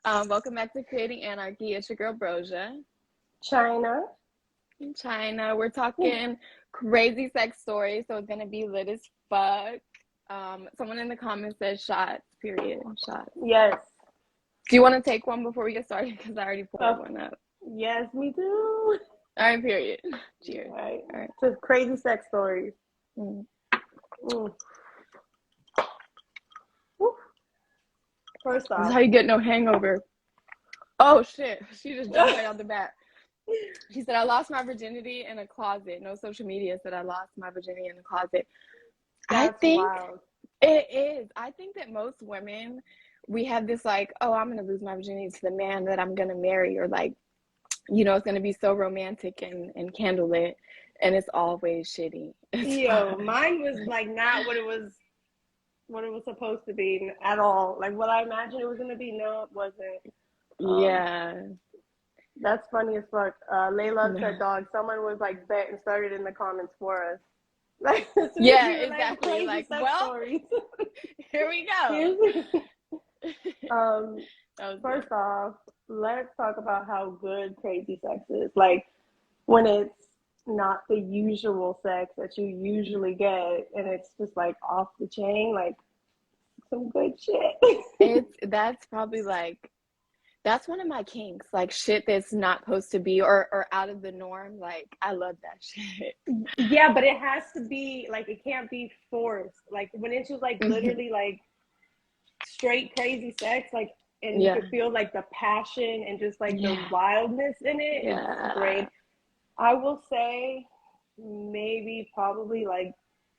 Welcome back to Creating Anarchy. It's your girl Brosia. China. In China, we're talking crazy sex stories, so it's gonna be lit as fuck. Someone in the comments said shots. Period. Shots. Yes. Do you want to take one before we get started? Because I already poured one up. Yes, me too. All right. Period. Cheers. All right. All right. To crazy sex stories. Mm. First off, This is how you get no hangover. Oh shit! She just jumped right out the bat. She said, "I lost my virginity in a closet. No social media." Said I lost my virginity in a closet. that's I think wild. it is. I think that most women, we have this like, oh, I'm gonna lose my virginity to the man that I'm gonna marry, or like, it's gonna be so romantic and candlelit, and it's always shitty. Yo, mine was like not what it was supposed to be at all. Like what I imagined it was gonna be. No, it wasn't. Yeah. That's funny as fuck. Layla No. said, "Dog." Someone was like bet and started in the comments for us. Like, Yeah, exactly. Like, well, stories. Here we go. First off, let's talk about how good crazy sex is. Like when it's not the usual sex that you usually get, and it's just like off the chain, like some good shit. That's probably like, that's one of my kinks, like shit that's not supposed to be or out of the norm. Like I love that shit. Yeah, but it has to be like, it can't be forced. Like when it's just like literally like straight crazy sex, like, and you can feel like the passion and just like the wildness in it. It's great. I will say maybe probably like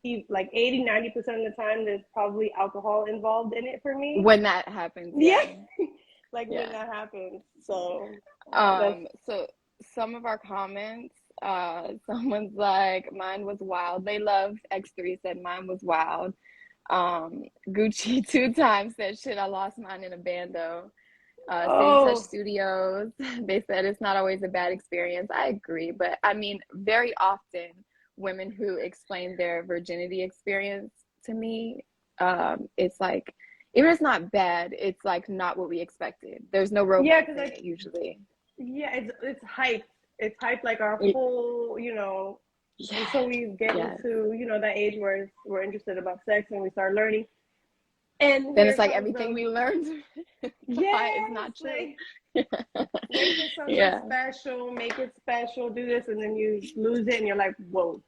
80-90% of the time there's probably alcohol involved in it for me. When that happens. When that happens. So so some of our comments, someone's like, mine was wild. They love X3 said mine was wild. Gucci 2 times said shit, I lost mine in a bando. Same Touch Studios, they said it's not always a bad experience. I agree, but I mean, very often women who explain their virginity experience to me, it's like, even if it's not bad, it's like not what we expected. There's no romance in it usually. Yeah, it's hyped. It's hyped like our whole, until we get into, that age where we're interested about sex and we start learning. And then it's like everything we learned is not true. Like, make it something special, make it special, do this, and then you lose it and you're like, whoa.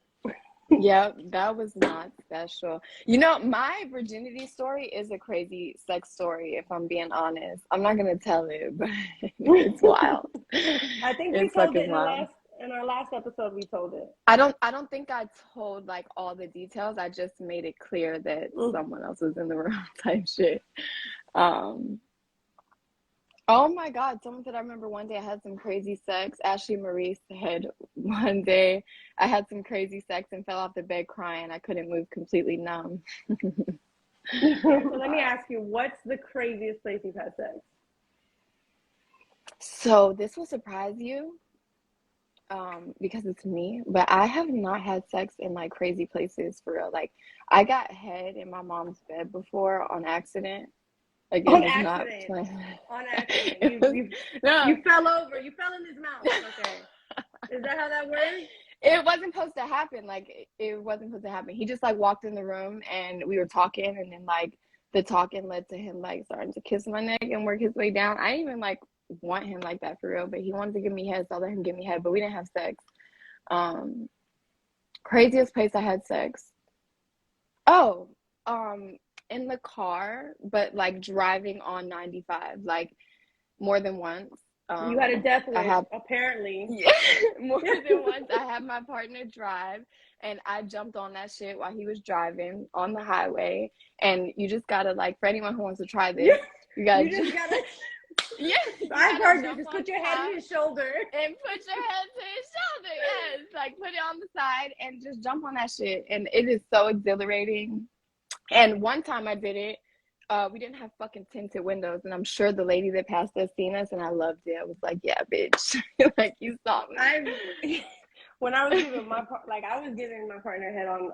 Yeah, that was not special. My virginity story is a crazy sex story, if I'm being honest. I'm not going to tell it, but it's wild. I think we told it in our last episode, we told it. I don't think I told like all the details. I just made it clear that someone else was in the room type shit. Oh my God, someone said, I remember one day I had some crazy sex. Ashley Marie said one day I had some crazy sex and fell off the bed crying. I couldn't move, completely numb. So let me ask you, what's the craziest place you've had sex? So this will surprise you, because it's me, but I have not had sex in like crazy places for real. Like I got head in my mom's bed before on accident. Like on accident. You fell over. You fell in his mouth. Okay. Is that how that works? It wasn't supposed to happen. Like it wasn't supposed to happen. He just like walked in the room and we were talking, and then like the talking led to him like starting to kiss my neck and work his way down. I didn't even like want him like that for real, but he wanted to give me head, so I let him give me head, but we didn't have sex. Craziest place I had sex. In the car, but like driving on 95, like more than once. You had a death wish, apparently. Yeah, more than once. I had my partner drive, and I jumped on that shit while he was driving on the highway. And you just gotta, like, for anyone who wants to try this, you gotta I've heard you just put your head on his shoulder. And put your head to his shoulder, yes. Like, put it on the side and just jump on that shit. And it is so exhilarating. And one time I did it, we didn't have fucking tinted windows, and I'm sure the lady that passed us seen us, and I loved it. I was like, yeah, bitch. Like, you saw me. When I was giving I was giving my partner head on,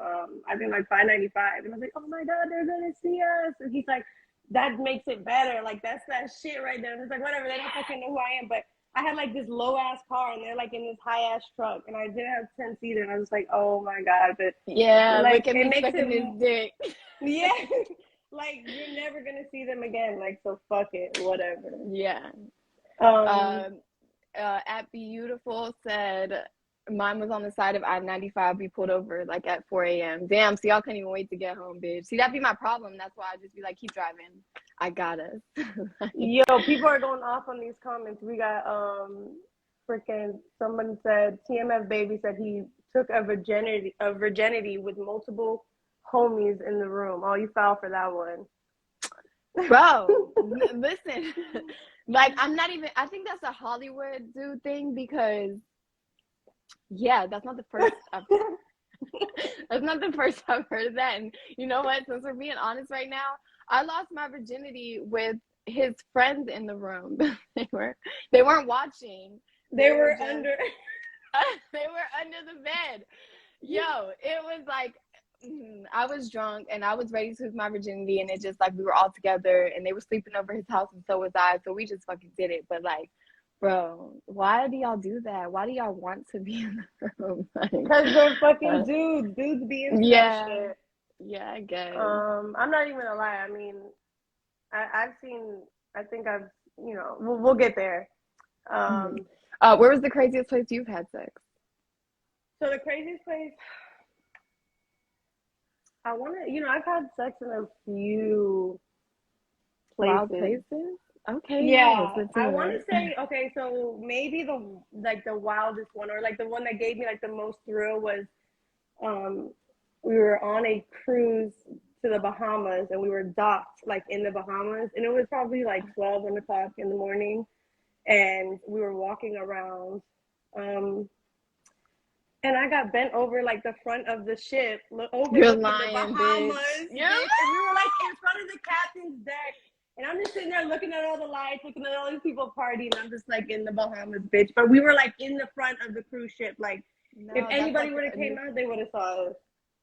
I think like 595, and I was like, oh my God, they're gonna see us. And he's like, that makes it better. Like, that's that shit right there. It's like, whatever, they don't fucking know who I am. But I had like this low ass car, and they're like in this high ass truck, and I didn't have tents either. And I was like, oh my god, but Yeah, like look at it me makes sucking this it, dick. yeah, like you're never gonna see them again. Like, so fuck it, whatever. Yeah. Um, At Beautiful said mine was on the side of I-95. We pulled over like at 4 a.m. Damn, so y'all couldn't even wait to get home, bitch. See, that'd be my problem. That's why I just be like, keep driving. I got us. yo, people are going off on these comments. We got freaking someone said TMF baby said he took a virginity with multiple homies in the room. Oh, you fell for that one. Bro, listen. Like, I'm not even, I think that's a Hollywood dude thing because, yeah, that's not the first that's not the first I've heard of that. And you know what? Since we're being honest right now, I lost my virginity with his friends in the room. They weren't watching. They were under they were under the bed. Yo, it was like I was drunk and I was ready to lose my virginity, and it just like we were all together and they were sleeping over his house and so was I, so we just fucking did it. But like, bro, why do y'all do that? Why do y'all want to be in the room? Because they're fucking dudes being yeah shit. Yeah, I guess. I'm not even gonna lie. I mean, I think I've, you know, we'll get there. Where was the craziest place you've had sex? So the craziest place, I want to, you know, I've had sex in a few places. Wild places? Okay. Yeah, nice. I want to say, okay, so maybe the wildest one, or like the one that gave me like the most thrill was, we were on a cruise to the Bahamas, and we were docked like in the Bahamas, and it was probably like 1 o'clock in the morning, and we were walking around, and I got bent over like the front of the ship, over You're the lying, Bahamas, bitch. and we were like in front of the captain's deck. And I'm just sitting there looking at all the lights, looking at all these people partying. I'm just like in the Bahamas, bitch. But we were like in the front of the cruise ship. Like, no, if anybody would have came out, they would have saw us.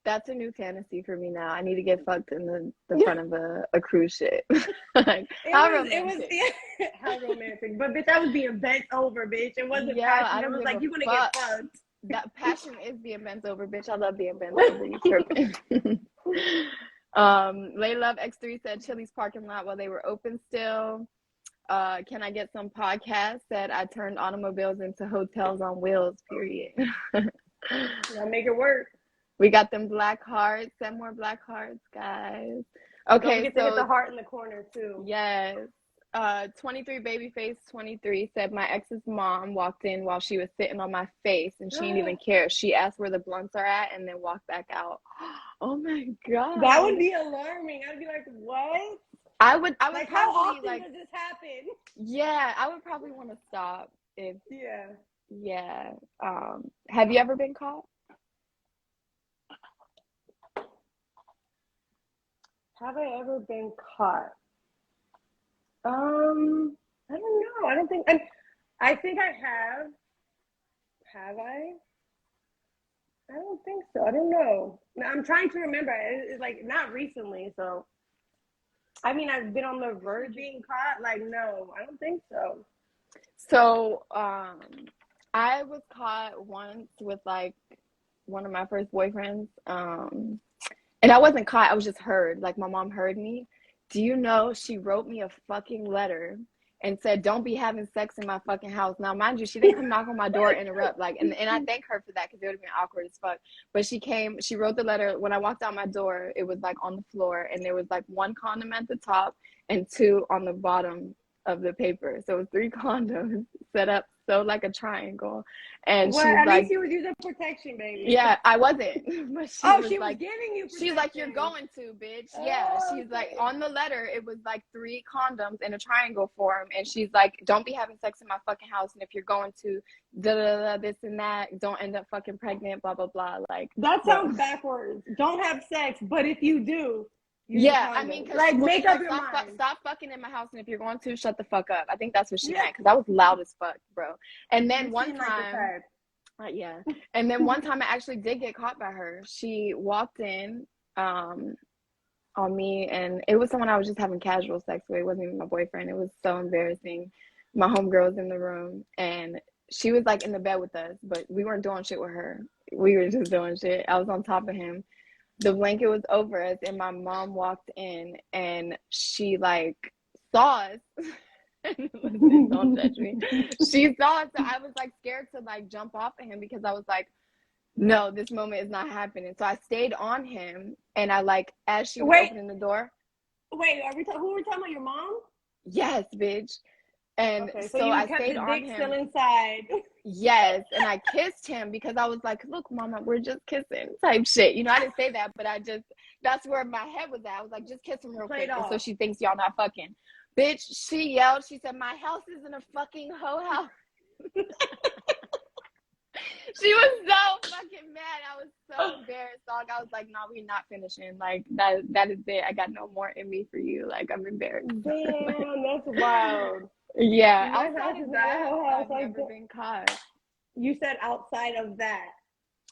That's a new fantasy for me now. I need to get fucked in the front of a cruise ship. Like, how romantic. How romantic. But bitch, I was being bent over, bitch. It wasn't passion. It was like, you're gonna get fucked. That passion is being bent over, bitch. I love being bent over. You tripping. Lay Love X3 said Chili's parking lot while they were open still. Can I get some podcasts? Said I turned automobiles into hotels on wheels, period. I'll make it work. We got them black hearts. Send more black hearts, guys. Okay, don't forget to hit the heart in the corner too. Yes. 23 babyface 23 said my ex's mom walked in while she was sitting on my face and she didn't even care. She asked where the blunts are at and then walked back out. Oh my god, that would be alarming. I'd be like, what? I would like, probably, how often does this happen? Yeah, I would probably want to stop if yeah. Have you ever been caught? Have I ever been caught? I don't know. I don't think. I think I have. Have I? I don't think so. I don't know. I'm trying to remember. It's like not recently. So, I mean, I've been on the verge of being caught. Like, no, I don't think so. So, I was caught once with like one of my first boyfriends. And I wasn't caught. I was just heard. Like, my mom heard me. Do you know she wrote me a fucking letter and said, don't be having sex in my fucking house. Now, mind you, she didn't come knock on my door, interrupt. Like, and I thank her for that because it would have been awkward as fuck. But she wrote the letter. When I walked out my door, it was like on the floor and there was like 1 condom at the top and 2 on the bottom of the paper. So it was 3 condoms set up so like a triangle. And well, she's at like, least you was using protection, baby. Yeah, I wasn't. But she was giving you protection. She's like, you're going to, bitch. Yeah, she's like, on the letter, it was like 3 condoms in a triangle form. And she's like, don't be having sex in my fucking house. And if you're going to this and that, don't end up fucking pregnant, blah, blah, blah. Like, that sounds backwards. Don't have sex, but if you do, I mean, like, make up your mind. Stop fucking in my house, and if you're going to, shut the fuck up. I think that's what she meant, because I was loud as fuck, bro. And then one time, and then one time I actually did get caught by her. She walked in, on me, and it was someone I was just having casual sex with. It wasn't even my boyfriend. It was so embarrassing. My homegirl was in the room, and she was like in the bed with us, but we weren't doing shit with her. We were just doing shit. I was on top of him. The blanket was over us, and my mom walked in, and she like saw us. Listen, don't judge me. She saw us, so I was like scared to like jump off of him because I was like, no, this moment is not happening. So I stayed on him, and I like, as she was Wait, opening the door, wait, who are we talking about? Your mom? yes, bitch. And Okay, so so you I kept stayed the on dick him. still inside. Yes, and I kissed him because I was like, look, mama, we're just kissing type shit. You know, I didn't say that, but that's where my head was at. I was like, just kiss him real Played quick. And so off. she thinks y'all not fucking. Bitch, she yelled, she said, my house isn't a fucking hoe house. She was so fucking mad. I was so embarrassed, dog. I was like, no, we're not finishing. Like, that is it. I got no more in me for you. Like, I'm embarrassed. Damn, that's wild. Yeah, My house outside is of not a that, whole house I've like never that. been caught. You said outside of that.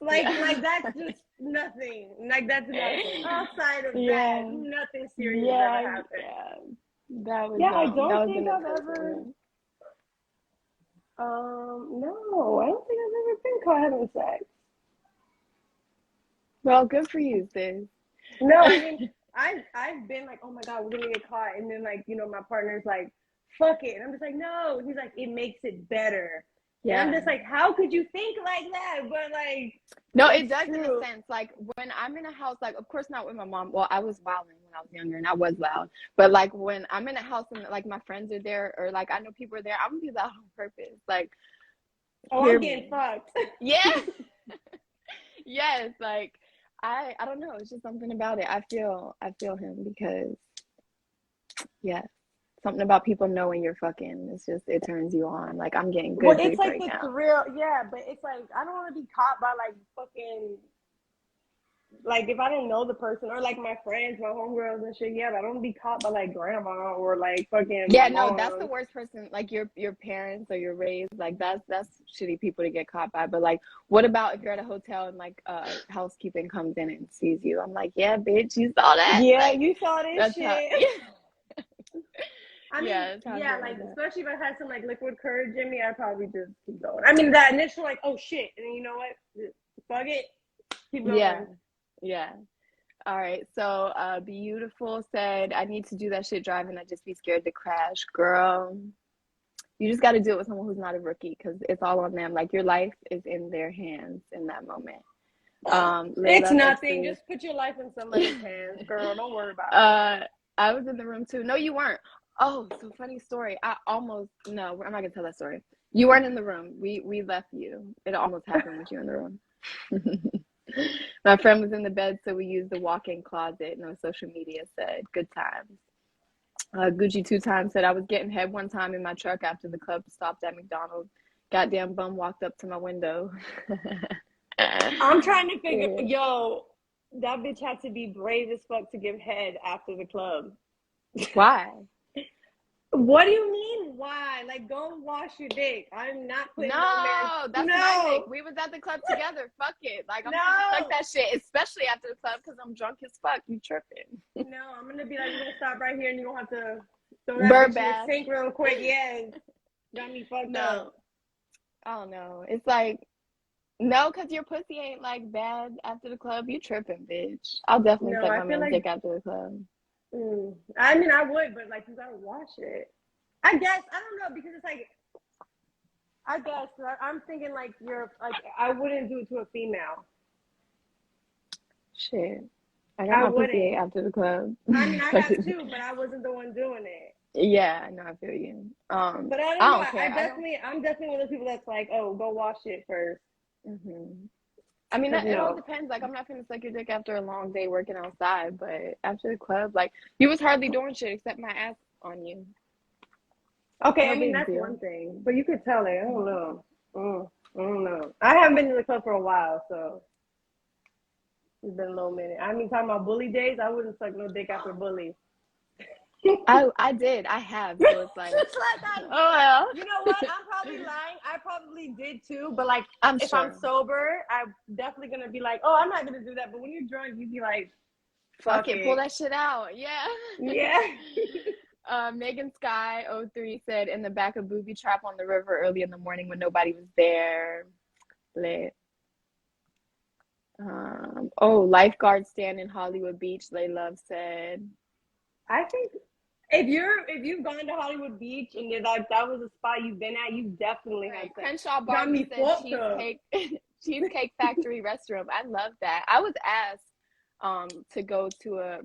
Yeah. Like that's just nothing. Like that's nothing. Outside of that, Yeah. nothing serious has ever Yeah. happened. Yeah. That Yeah, I don't was think in the I've first ever moment. no, I don't think I've ever been caught having sex. Well, good for you, sis. No, I mean I've been like, oh my god, we're gonna get caught, and then like, you know, my partner's like, fuck it, and I'm just like, no. He's like, it makes it better, and I'm Yeah. just like, how could you think like that? But like, No, it it's does in a true. sense. Like when I'm in a house, like of course not with my mom. Well, I was wilding when I was younger and I was loud. But like when I'm in a house and like my friends are there or like I know people are there, I'm gonna be loud on purpose. Like, Oh, hear I'm getting me. fucked. Yeah. Yes. Like I don't know. It's just something about it. I feel him because yeah. Something about people knowing you're fucking. It's just it turns you on. Like I'm getting Well, good it's dick like right the now. thrill, yeah, but it's like I don't want to be caught by like fucking, like if I didn't know the person or like my friends, my homegirls and shit. Yeah, but I don't want to be caught by like grandma or like fucking my Yeah, no, that's the mom. worst person. Like your parents or your raised. Like that's shitty people to get caught by. But like, what about if you're at a hotel and like housekeeping comes in and sees you? I'm like, yeah, bitch, you saw that. Yeah, Like you saw this that's how. shit. Yeah, I mean, yeah, that's how yeah, shit like like that. especially if I had some like liquid courage in me, I'd probably just keep going. I mean, that initial like, oh shit, and then you know what? Fuck it, keep Yeah, going. yeah. All right. So, beautiful said, I need to do that shit driving. I just be scared to crash, girl. You just got to do it with someone who's not a rookie because it's all on them. Like your life is in their hands in that moment. It's Layla nothing. X3. Just put your life in somebody's hands, girl. Don't worry about it. uh, I was in the room too. No, you weren't. Oh, so funny story. I almost no, I'm not gonna tell that story. You weren't in the room. We left you. It almost happened with you in the room. My friend was in the bed, so we used the walk-in closet. No social media said good times. Gucci 2 times said I was getting head one time in my truck after the club stopped at McDonald's. Goddamn bum walked up to my window. I'm trying to figure. Period. Yo, that bitch had to be brave as fuck to give head after the club. Why? What do you mean? Why? Like, go wash your dick. I'm not putting no man. No, that's my dick. No, We was at the club together. Fuck it. Like I'm finna suck no, that shit, especially after the club because I'm drunk as fuck. You tripping? no. I'm gonna be like, we're gonna stop right here, and you're gonna have to throw that Bird bitch in the bath. sink real quick. Yes, got me fucked up. No, I don't know. It's like no, cause your pussy ain't like bad after the club. You tripping, bitch. I'll definitely No, suck I my feel man's like. dick after the club. I mean, I would, but like, you gotta wash it. I guess I don't know because it's like I guess I'm thinking like you're like I wouldn't do it to a female. Shit, I got I my pussy ate wouldn't. after the club. I mean, I have too, but I wasn't the one doing it. Yeah, I know. I feel you. But I don't I know. don't care. I don't. I'm definitely one of those people that's like, oh, go wash it first. I mean, Cause it all no. depends. Like, I'm not gonna suck your dick after a long day working outside, but after the club, like, you was hardly doing shit except my ass on you. Okay, No I mean big that's deal. one thing, but you could tell it. I don't know. I don't know. I haven't been to the club for a while, so it's been a little minute. I mean, talking about bully days, I wouldn't suck no dick after bully. I did. I have. So it's like, Just like I oh well. You know what? I'm probably lying. I probably did too, but like I'm if I'm sure. sober, I'm definitely gonna be like, oh, I'm not gonna do that. But when you're drunk, you be like, Fuck Fuck it, pull it. that shit out. Yeah. Yeah. Megan Sky 03 said in the back of booby trap on the river early in the morning when nobody was there. Lit. Oh, lifeguard stand in Hollywood Beach, Lay Love said. I think if you've gone to Hollywood Beach and you're like that was a spot you've been at, you definitely had Right. sex. Crenshaw Got Barbie me said fucked up. cheesecake Cheesecake Factory restroom. I love that. I was asked to go to a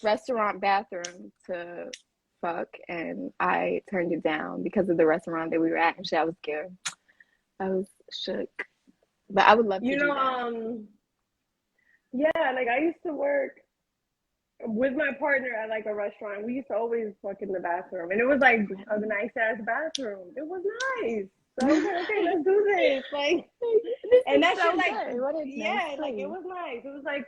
restaurant bathroom to fuck, and I turned it down because of the restaurant that we were at and shit. I was scared. I was shook. But I would love to You do know, that. yeah, like I used to work with my partner at like a restaurant. We used to always fuck in the bathroom, and it was like a nice ass bathroom. It was nice. So I was like, okay, let's do this. Like, This and is that so shit, like, good. What a nice yeah, like it place. was nice. It was like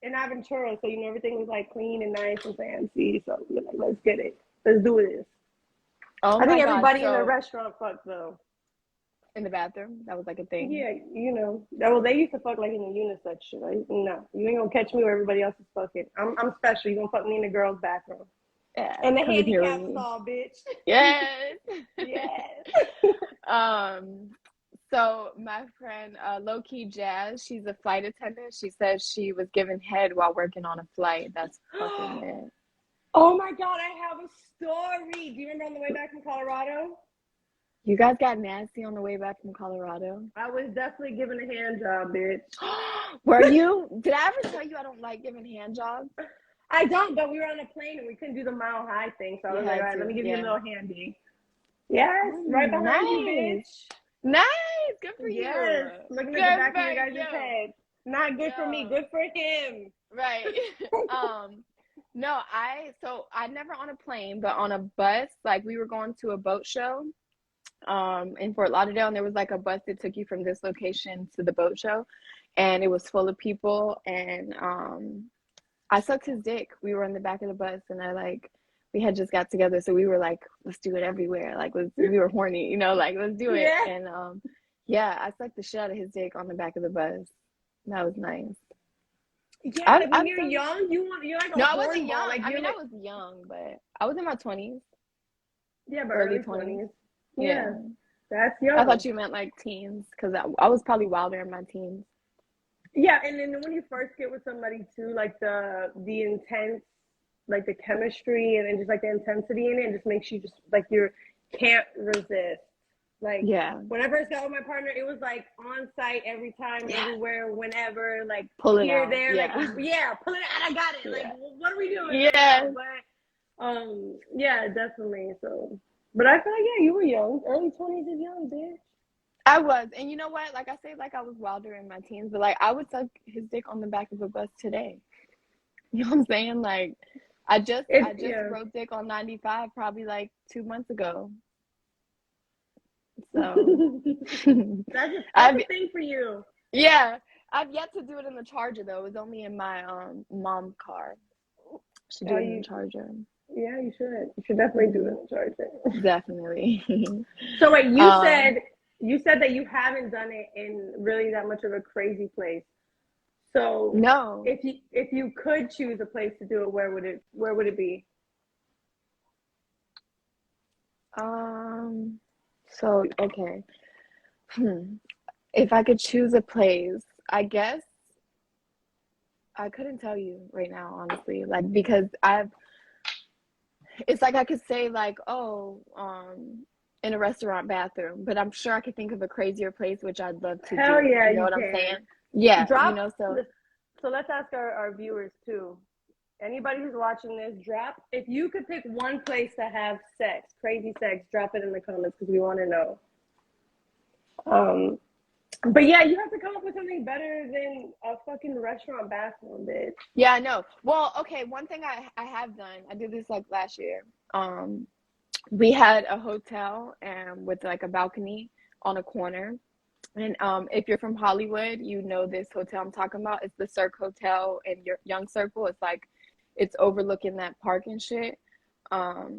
an adventurous, so you know everything was like clean and nice and fancy. So we're like, let's get it. Let's do this. Oh I think my God. everybody in the So restaurant fucked though. in the bathroom, that was like a thing. Yeah, you know. Well, they used to fuck like in the unisex shit. Like, no, you ain't gonna catch me where everybody else is fucking. I'm special. You gonna fuck me in the girls' bathroom Yeah, and the come in here with handicap me. stall, bitch. Yes. Yes. um, so my friend Low Key Jazz, she's a flight attendant. She says she was given head while working on a flight. That's fucking it. Oh my god, I have a story. Do you remember on the way back from Colorado? You guys got nasty on the way back from Colorado? I was definitely given a hand job, bitch. Were you? Did I ever tell you I don't like giving hand jobs? I don't, but we were on a plane and we couldn't do the mile high thing. So I You was like, had all right, to, let me give you a yeah. little handy. Yes, right behind you, bitch. Nice. Good for you. Yes, looking Good at the back for of your guys' you. head. Not good for me, good for him. Right. No, I never on a plane, but on a bus, like we were going to a boat show in Fort Lauderdale, and there was like a bus that took you from this location to the boat show, and it was full of people, and I sucked his dick. We were in the back of the bus, and we had just got together, so we were like, let's do it everywhere. Like, we were horny, like, let's do it. Yeah. And yeah, I sucked the shit out of his dick on the back of the bus. That was nice. Yeah, like when you're young, you're like a no, I wasn't young. Like I mean, I was young, but I was in my 20s. Yeah, but early 20s. Yeah, that's young. I thought you meant like teens, because I was probably wilder in my teens. Yeah, and then when you first get with somebody too, like the intense, like the chemistry and then just like the intensity in it just makes you just like you can't resist. Like, yeah, whenever I got with my partner, it was like on site every time, everywhere, whenever, like pull it here, out. there, Yeah. like yeah, pull it out. I got it. Like, what are we doing? Yeah. But yeah, definitely. So, but I feel like you were young. Early 20s is young, bitch. I was, and you know what? Like I say, like I was wilder in my teens, but like I would suck his dick on the back of a bus today. You know what I'm saying? Like, I just wrote dick on 95 probably like 2 months ago. So that's a thing for you. Yeah, I've yet to do it in the Charger though. It was only in my mom's car. Should do it in the Charger. Yeah, you should. You should definitely do it in the Charger. Definitely. So wait, you said that you haven't done it in really that much of a crazy place. So no, if you could choose a place to do it, where would it be? So okay. If I could choose a place, I guess I couldn't tell you right now, honestly. Like, because it's like I could say like, oh, in a restaurant bathroom, but I'm sure I could think of a crazier place which I'd love to Hell do. yeah, you know what can. I'm saying? Yeah, So let's ask our viewers too. Anybody who's watching this, if you could pick one place to have sex, crazy sex, drop it in the comments because we want to know. But yeah, you have to come up with something better than a fucking restaurant bathroom, bitch. Yeah, I know. Well, okay, one thing I have done, I did this like last year. We had a hotel with like a balcony on a corner. And if you're from Hollywood, you know this hotel I'm talking about. It's the Cirque Hotel in Young Circle. It's like, it's overlooking that park and shit. I've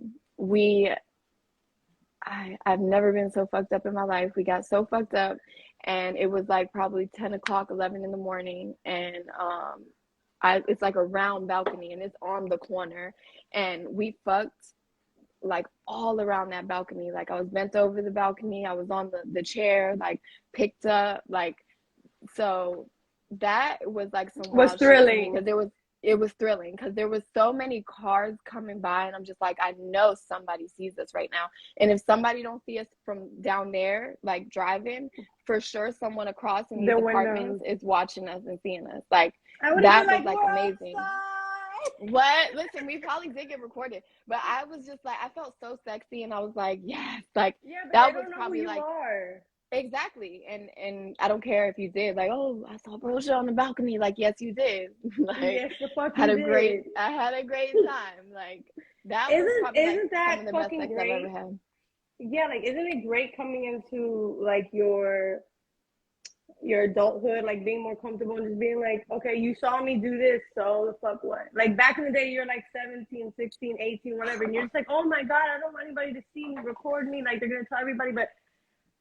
never been so fucked up in my life. We got so fucked up, and it was like probably 10 o'clock, 11 in the morning, and it's like a round balcony and it's on the corner, and we fucked like all around that balcony. Like I was bent over the balcony, I was on the chair, like picked up, like, so that was like some Was wild shit to me, thrilling. because it was thrilling because there was so many cars coming by, and I'm just like, I know somebody sees us right now, and if somebody don't see us from down there like driving, for sure someone across in these The apartments windows. is watching us and seeing us. Like I would have been that was like, like we're amazing. outside. What? Listen, we probably did get recorded, but I was just like, I felt so sexy, and I was like, yes, like Yeah, but they that was don't know who probably you like, are. exactly. And I don't care if you did, like, oh, I saw Brosia on the balcony, like, yes, you did. Like, Yes, the fuck you did. I had a great time. Like that was Isn't probably like isn't some that of the best fucking sex I've ever great? had. Yeah, like isn't it great coming into like your adulthood, like being more comfortable and just being like, okay, you saw me do this, so the fuck what? Like back in the day, you're like 17, 16, 18, whatever, and you're just like, oh my God, I don't want anybody to see me, record me, like they're gonna tell everybody, but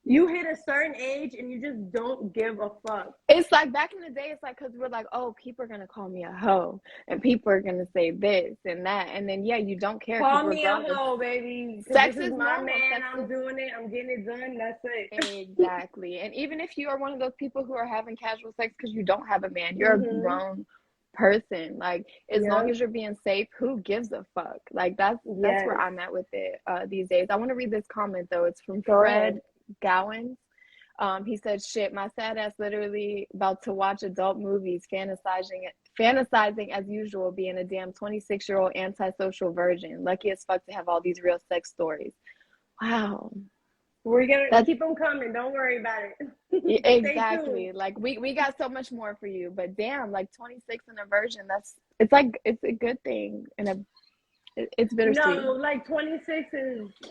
you hit a certain age and you just don't give a fuck. It's like back in the day, it's like, because we're like, oh, people are going to call me a hoe, and people are going to say this and that. And then, yeah, you don't care because Call me a regardless, hoe, baby, because sex this is is my normal. man, Sex I'm is doing it, I'm getting it done, that's it. exactly. And even if you are one of those people who are having casual sex because you don't have a man, you're a Mm-hmm. grown person. Like, as long Yep. as you're being safe, who gives a fuck? Like, that's where Yes. I'm at with it these days. I want to read this comment, though. It's from Go Fred ahead. Gowans. He said, "Shit, my sad ass literally about to watch adult movies, fantasizing as usual, being a damn 26-year-old antisocial virgin. Lucky as fuck to have all these real sex stories." Wow, We're gonna that's keep them coming. Don't worry about it. Stay tuned. exactly, like we got so much more for you. But damn, like 26 and a virgin, it's like it's a good thing, and it's bittersweet. No, like 26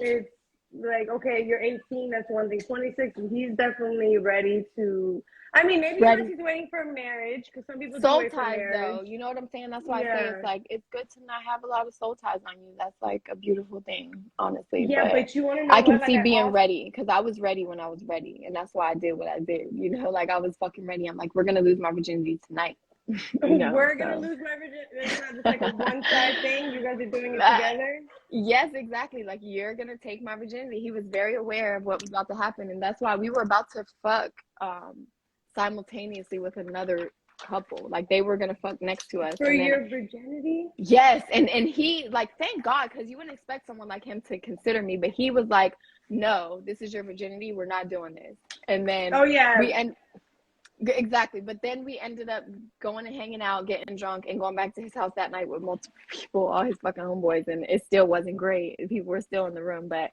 is like okay, you're 18. That's one thing. 26, he's definitely ready to. I mean, maybe unless Ready. he's waiting for marriage, because some people do Soul wait for ties, though, marriage. you know what I'm saying? That's why I say it's Yeah, like it's good to not have a lot of soul ties on you. That's like a beautiful thing, honestly. yeah, But but you want to know I what? can Like see I being also, ready, because I was ready when I was ready, and that's why I did what I did. You know, like I was fucking ready. I'm like, we're gonna lose my virginity tonight. You know, we're gonna so lose my virginity. It's not just like a one side thing. You guys are doing it Uh, together. yes, exactly. Like, you're gonna take my virginity. He was very aware of what was about to happen, and that's why we were about to fuck simultaneously with another couple. Like, they were gonna fuck next to us, For and then your virginity? yes, and he, like, thank God, because you wouldn't expect someone like him to consider me, but he was like, no, this is your virginity. We're not doing this. And then Oh yeah. we end exactly, but then we ended up going and hanging out, getting drunk, and going back to his house that night with multiple people, all his fucking homeboys, and it still wasn't great. People were still in the room, but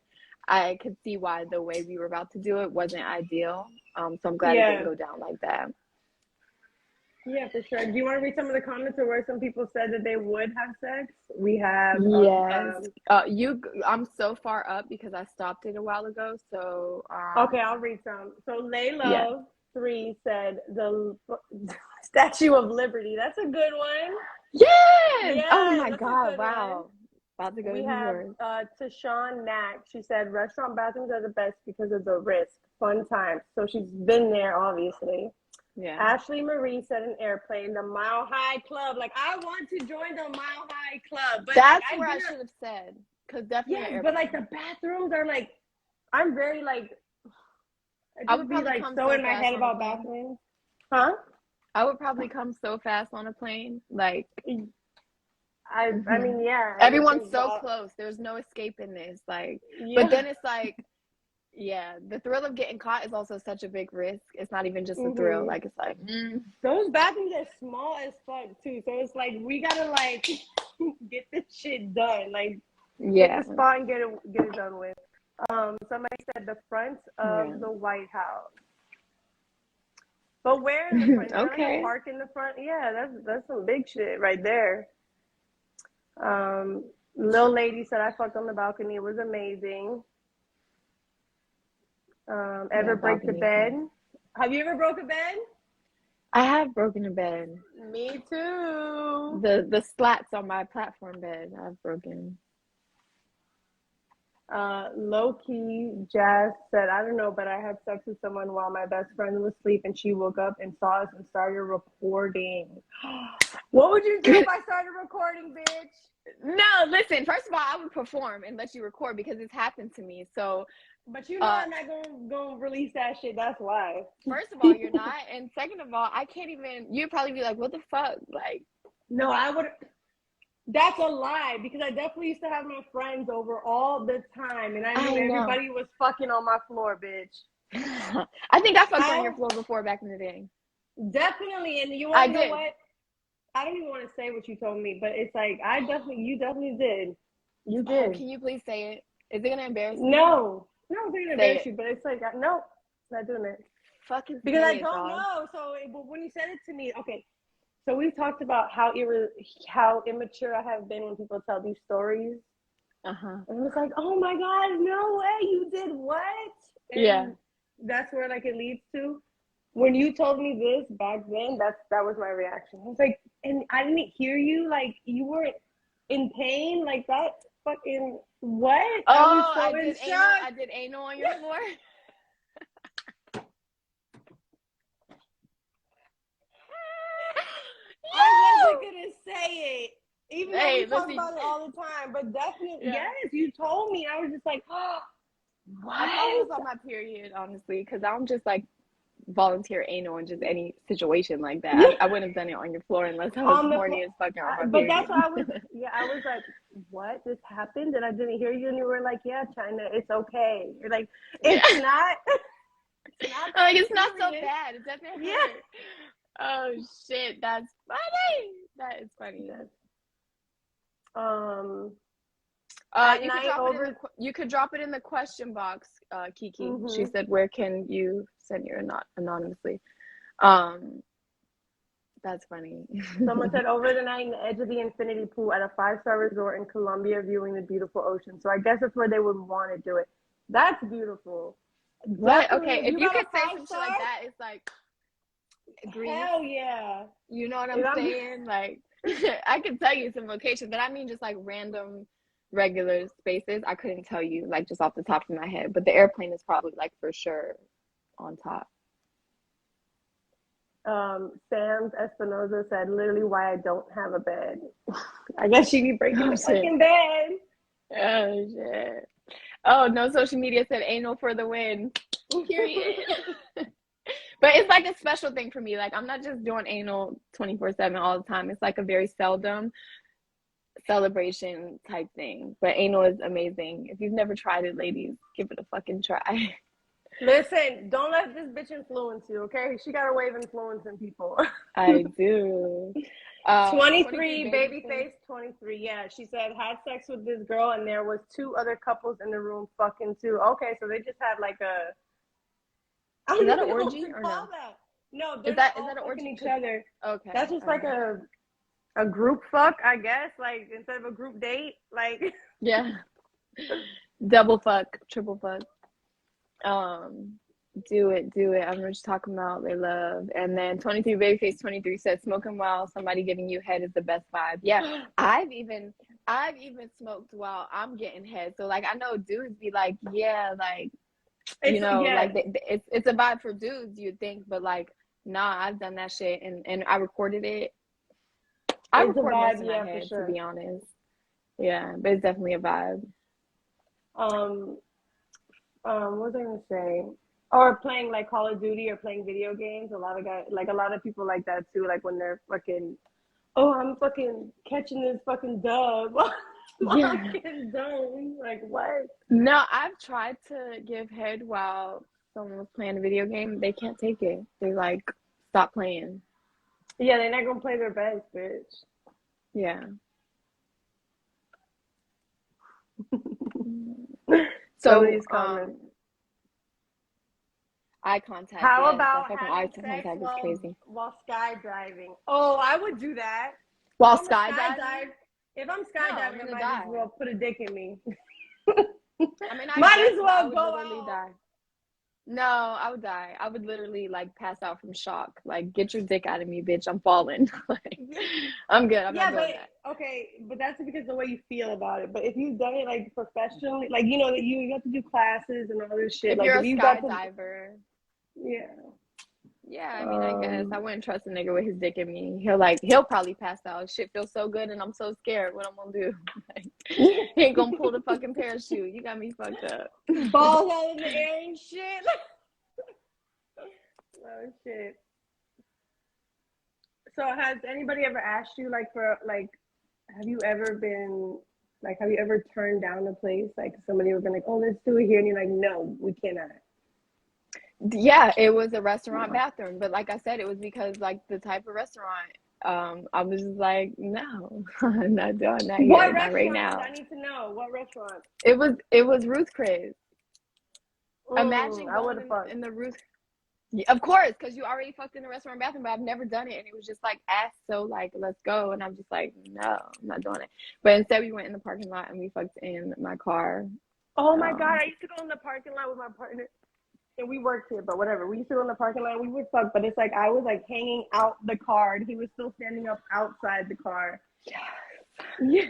I could see why the way we were about to do it wasn't ideal. So I'm glad it didn't Yeah. go down like that. Yeah, for sure. Do you want to read some of the comments or where some people said that they would have sex? We have Yes. I'm so far up because I stopped it a while ago. So okay, I'll read some. So yeah. Laylo 3 said the Statue of Liberty. That's a good one. Yes. Oh Yeah, my that's a God. good one. Wow. About to go to We New have York. Tashawn Knack. She said restaurant bathrooms are the best because of the risk. Fun times. So she's been there, obviously. Yeah. Ashley Marie said an airplane, the Mile High Club. Like, I want to join the Mile High Club. But That's like, where I should have said. Because definitely an yes, but like airplane. the bathrooms are like, I'm very like, I I would just be probably like come so so in my fast head on a about plane. bathrooms. Huh? I would probably come so fast on a plane. Like, I mean, yeah, everyone's everything's so about, close. There's no escaping this. Like, but yeah. then it's like, yeah, the thrill of getting caught is also such a big risk. It's not even just a thrill. Mm-hmm. Like, it's like, Those bathrooms are small as fuck too. So it's like we gotta like get this shit done. Like pick yeah, a spot and get it done with. Somebody said the front yeah. of the White House. But where in the front? Is there like a Okay. park in the front? Yeah, that's some big shit right there. Lil Lady said I fucked on the balcony. It was amazing. Yeah, Ever break the balcony. bed? Have you ever broke a bed? I have broken a bed. Me too. The slats on my platform bed I've broken. Low key, Jazz said, I don't know, but I had sex with someone while my best friend was asleep and she woke up and saw us and started reporting. What would you do if I started recording, bitch? No, listen. First of all, I would perform and let you record because it's happened to me. So, but you know, I'm not gonna release that shit. That's why. First of all, you're not, and second of all, I can't even. You'd probably be like, "What the fuck?" Like, no, I would. That's a lie because I definitely used to have my friends over all the time, and I knew everybody was fucking on my floor, bitch. I think I fucked on your floor before back in the day. Definitely, and you want to know what? I don't even want to say what you told me, but it's like you definitely did. You did. Oh, can you please say it? Is it gonna embarrass you? No, it's gonna embarrass you, but it's like nope, not doing it. Fucking because I don't know. So when you said it to me, okay. So we talked about how immature I have been when people tell these stories. And it was like, oh my God, no way, you did what? And that's where like it leads to. When you told me this back then, that was my reaction. I was like, and I didn't hear you, like you weren't in pain, like that fucking what? Oh, I did anal on your floor. I wasn't gonna say it, even though we talk about it all the time. But definitely, yes, you told me. I was just like, oh, what? I thought it was on my period, honestly, because I'm just like volunteer anal in just any situation like that. I wouldn't have done it on your floor unless I was horny as fucking on my period. But that's why I was. Yeah, I was like, what? This happened, and I didn't hear you, and you were like, yeah, China, it's okay. You're like, it's not. It's not. Like it's not so bad. It doesn't hurt. Oh shit, that's funny. That is funny. You could drop it in the question box, Kiki. She said, "Where can you send your anonymously?" That's funny. Someone said, over the night in the edge of the infinity pool at a 5-star resort in Colombia, viewing the beautiful ocean. So I guess that's where they would want to do it. That's beautiful. What? Okay, if you could say some shit like that, it's like. Hell yeah. You know what I'm saying? Like, I could tell you some locations, but I mean just like random regular spaces. I couldn't tell you like just off the top of my head, but the airplane is probably like for sure on top. Sam's Espinoza said, literally why I don't have a bed. I guess she be breaking the fucking bed. Oh shit. Oh, no social media said anal for the win. Period. But it's like a special thing for me. Like, I'm not just doing anal 24/7 all the time. It's like a very seldom celebration type thing. But anal is amazing. If you've never tried it, ladies, give it a fucking try. Listen, don't let this bitch influence you, okay? She got a way of influencing people. I do. 23, babyface 23. Yeah, she said, had sex with this girl, and there was 2 other couples in the room fucking too. Okay, so they just had like a... Is that an orgy or no? No, is that an orgy? Each other. Okay. That's just like a group fuck, I guess. Like instead of a group date, like yeah, double fuck, triple fuck. Do it. I'm just talking about they love. And then 23 babyface 23 said smoking while somebody giving you head is the best vibe. Yeah, I've even smoked while I'm getting head. So like I know dudes be like, yeah, like. You know, like it's a vibe for dudes, you'd think, but like, nah, I've done that shit and I recorded it. I record most in my head, to be honest. Yeah, but it's definitely a vibe. What was I gonna say? Or playing like Call of Duty or playing video games. A lot of people like that too. Like when they're fucking, oh, I'm fucking catching this fucking dub. Yeah. Like what? No, I've tried to give head while someone was playing a video game. They can't take it. They like stop playing. Yeah, they're not gonna play their best, bitch. Yeah. So these comments. Eye contact. How about eye contact is crazy. While skydiving? Oh, I would do that. While skydiving. If I'm skydiving, I might as well put a dick in me. I mean, might as well go out. Die. No, I would die. I would literally like pass out from shock. Like, get your dick out of me, bitch. I'm falling. Like, I'm good. I'm not doing that. Okay, but that's because the way you feel about it. But if you've done it like professionally, like you know that you have to do classes and all this shit. If like, you're a skydiver. Yeah. Yeah, I mean, I guess I wouldn't trust a nigga with his dick in me. He'll probably pass out. Shit feels so good, and I'm so scared. What I'm gonna do? Like, he ain't gonna pull the fucking parachute. You got me fucked up. Balls all in the air and shit. Oh shit. So has anybody ever asked you like for like, have you ever been like, have you ever turned down a place like somebody would be like, oh, let's do it here, and you're like, no, we cannot. Yeah, it was a restaurant bathroom, but like I said, it was because like the type of restaurant. I was just like, no, I'm not doing that What here, not right restaurant? now. I need to know. What restaurant? It was Ruth Chris. Imagine I would going have fucked. in the Ruth. Yeah, of course, because you already fucked in the restaurant bathroom, but I've never done it, and it was just like asked, so like let's go, and I'm just like, no, I'm not doing it. But instead, we went in the parking lot and we fucked in my car. Oh my god, I used to go in the parking lot with my partner. And we worked here, but whatever. We used to go in the parking lot. We would fuck, but it's like I was like hanging out the car, and he was still standing up outside the car. Yeah.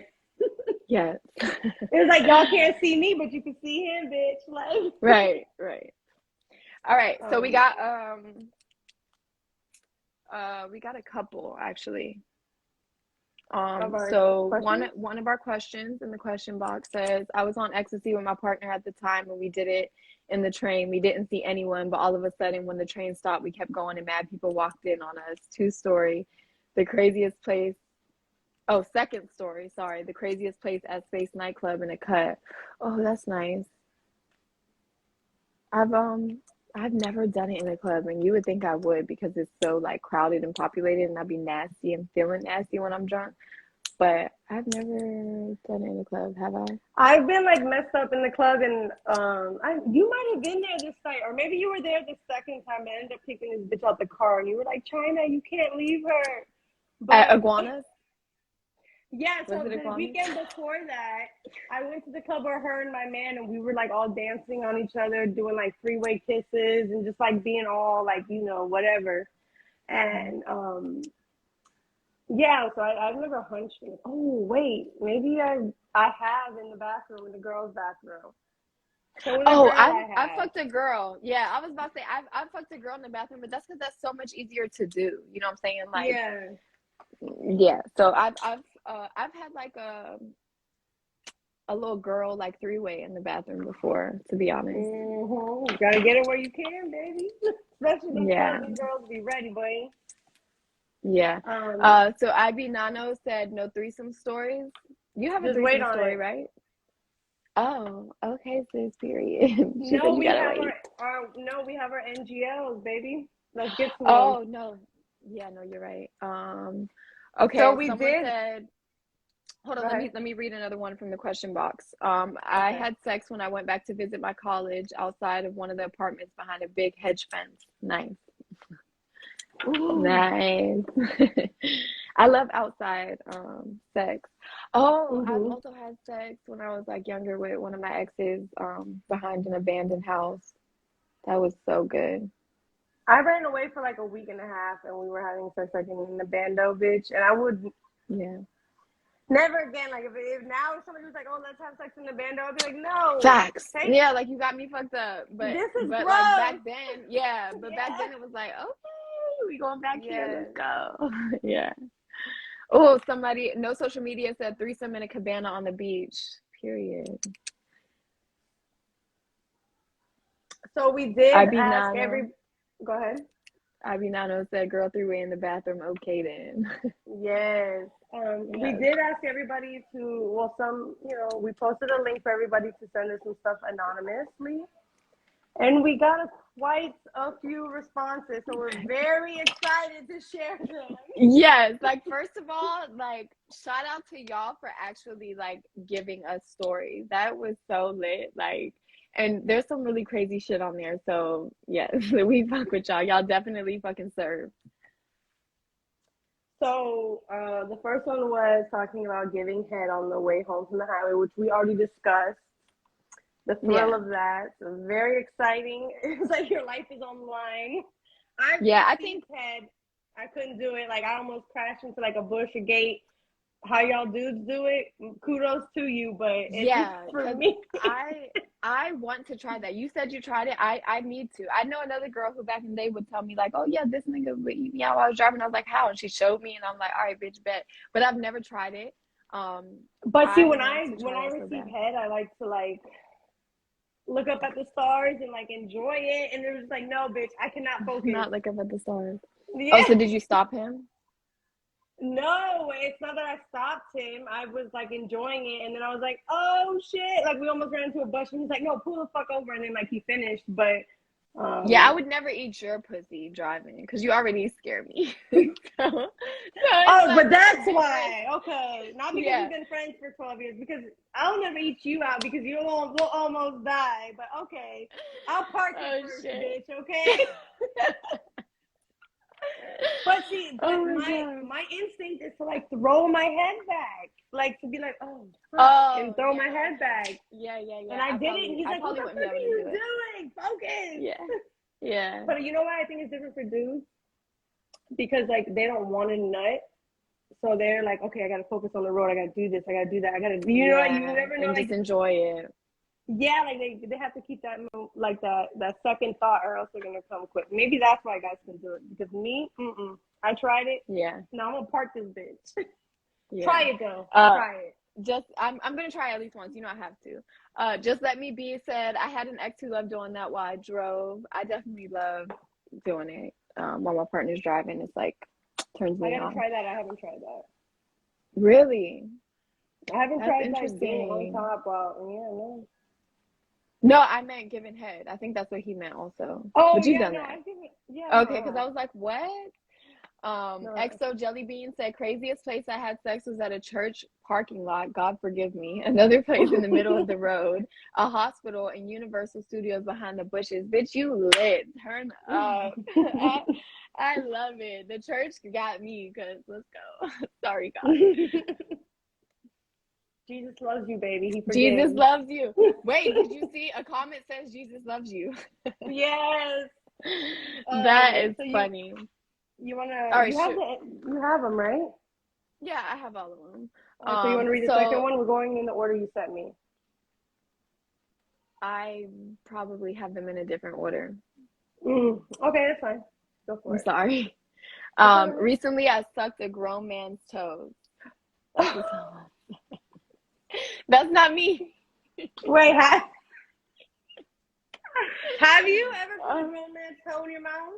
Yes. It was like y'all can't see me, but you can see him, bitch. Like Right. All right. So we got a couple actually. So one of our questions in the question box says, I was on ecstasy with my partner at the time when we did it in the train. We didn't see anyone, but all of a sudden when the train stopped, we kept going and mad people walked in on us. 2-story. The craziest place. Oh, second story. Sorry. The craziest place at Space nightclub in a cut. Oh, that's nice. I've never done it in a club, and you would think I would because it's so like crowded and populated, and I'd be nasty and feeling nasty when I'm drunk. But I've never done it in a club, have I? I've been like messed up in the club, and you might have been there this night, or maybe you were there the second time. I ended up picking this bitch out the car, and you were like, China, you can't leave her. But At Iguanas? yeah, so the weekend before that, I went to the club with her and my man, and we were like all dancing on each other, doing like three-way kisses, and just like being all like, you know, whatever. And yeah, so I've never hunched me. Oh wait, maybe I have in the bathroom, in the girls' bathroom. So I fucked a girl. Yeah, I was about to say I fucked a girl in the bathroom, but that's because that's so much easier to do. You know what I'm saying? Like, yeah. So I've had like a little girl like 3-way in the bathroom before, to be honest. You gotta get it where you can, baby. Especially the girls be ready, boy. Yeah. So IB Nano said no threesome stories. You have a threesome story, right? Oh, okay, sis. Period. No, we have our NGLs, baby. Let's get to them. Oh no, yeah, no, you're right. Okay. So someone said, hold on. Let me read another one from the question box. I had sex when I went back to visit my college outside of one of the apartments behind a big hedge fence. Nice. Ooh. Nice. I love outside sex. Oh, I've also had sex when I was like younger with one of my exes behind an abandoned house. That was so good. I ran away for like a week and a half, and we were having sex like in an abandoned bitch, and I would never again. Like if now somebody was like, "Oh, let's have sex in the bando," I'd be like, "No." Facts. Yeah, like you got me fucked up. But this is but gross. like back then, back then it was like, okay, we going back here. Let's go. Yeah. Oh, somebody, no social media said threesome in a cabana on the beach. Period. So we did ask every. Go ahead. Ivy Nano said, "Girl 3-way in the bathroom." Okay, then. Yes. We did ask everybody to. Well, we posted a link for everybody to send us some stuff anonymously, and we got quite a few responses. So we're very excited to share them. Yes, like first of all, like shout out to y'all for actually like giving us stories. That was so lit. Like. And there's some really crazy shit on there. So, yes, we fuck with y'all. Y'all definitely fucking serve. So, the first one was talking about giving head on the way home from the highway, which we already discussed. The thrill of that. So very exciting. It's like your life is on the line. I think head. I couldn't do it. Like, I almost crashed into like a bush, a gate. how y'all dudes do it, kudos to you, but Yeah, for because me, I want to try that. You said you tried it. I need to. I know another girl who back in the day would tell me like, oh yeah, this nigga would eat me out while I was driving. I was like, how? And she showed me, and I'm like, all right, bitch, bet. But I've never tried it. but see, I when want I to when try I it so receive bad. head, I like to like look up at the stars and like enjoy it, and they're just like, no, bitch, I cannot focus. Not looking at the stars. Oh, Yeah. so did you stop him? No, it's not that I stopped him. I was like enjoying it, and then I was like, "Oh shit!" Like we almost ran into a bush, and he's like, "No, pull the fuck over," and then like he finished. But Yeah, I would never eat your pussy driving because you already scare me. So it's oh, like but it's a that's different. why. Okay, not because Yeah. we've been friends for 12 years. Because I'll never eat you out because we'll almost die. But okay, I'll park it Oh first, shit. bitch. Okay. But see, but Oh my my god. my instinct is to like throw my head back, like to be like, "Oh fuck," and Oh throw my yeah, head okay. back. Yeah, yeah, And yeah. I did it, and he's I like, "What probably the wouldn't be fuck able are to do you it. doing? Focus." Yeah. Yeah. But you know why I think it's different for dudes? Because like they don't want to nut, so they're like, "Okay, I gotta focus on the road. I gotta do this. I gotta do that. I gotta." You know, you Yeah. never know, And like just enjoy it. yeah, like they have to keep that like that second thought, or else they're gonna come quick. Maybe that's why guys can do it. Because me, I tried it. Yeah. Now I'm gonna park this bitch. Try Yeah. it though. Uh Try it. just I'm gonna try at least once. You know I have to. Just let me be said. I had an ex who loved doing that while I drove. I definitely love doing it. While my partner's driving, it's like turns I me gotta on. try that. I haven't tried that. Really? I haven't That's tried like being on interesting. top. Yeah, no. No, I meant giving head. I think that's what he meant also. Oh But you've yeah, done no. that. I think yeah, no, Okay, because I was like, what? no. XO Jellybean said craziest place I had sex was at a church parking lot. God forgive me. Another place in the middle of the road, a hospital, and Universal Studios behind the bushes. Bitch, you lit. Turn up. I love it. The church got me because let's go. Sorry, God. Jesus loves you, baby. He Jesus forgives. loves you. Wait, did you see a comment says Jesus loves you? Yes. That is So funny. you wanna All right, sure. you have them right? Yeah, I have all of them. So you want to read the second So one? We're going in the order you sent me. I probably have them in a different order. Okay, that's fine. Go for I'm it. sorry. It's all right. Recently I sucked a grown man's toes. That's what someone. That's not me. Wait, have you ever put a grown man's toe in your mouth?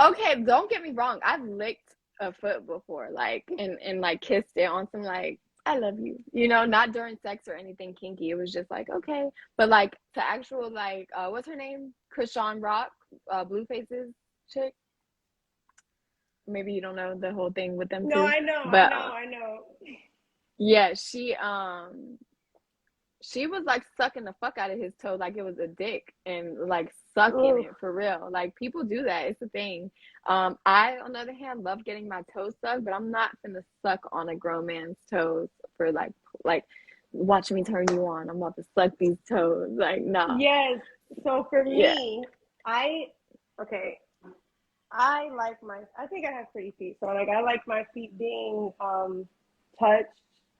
Okay, don't get me wrong. I've licked a foot before, like and like kissed it on some like I love you. You know, not during sex or anything kinky. It was just like okay, but like to actual like what's her name? Krishan Rock, Blueface's chick. Maybe you don't know the whole thing with them No, too, I know, I but know, I know. yeah, she was like sucking the fuck out of his toe like it was a dick and like sucking Ooh. it for real. Like people do that. It's a thing. I on the other hand love getting my toes sucked, but I'm not gonna suck on a grown man's toes for like watch me turn you on. I'm about to suck these toes. Like nah. Yes. So for Yeah. me, okay. I think I have pretty feet. So like I like my feet being touched,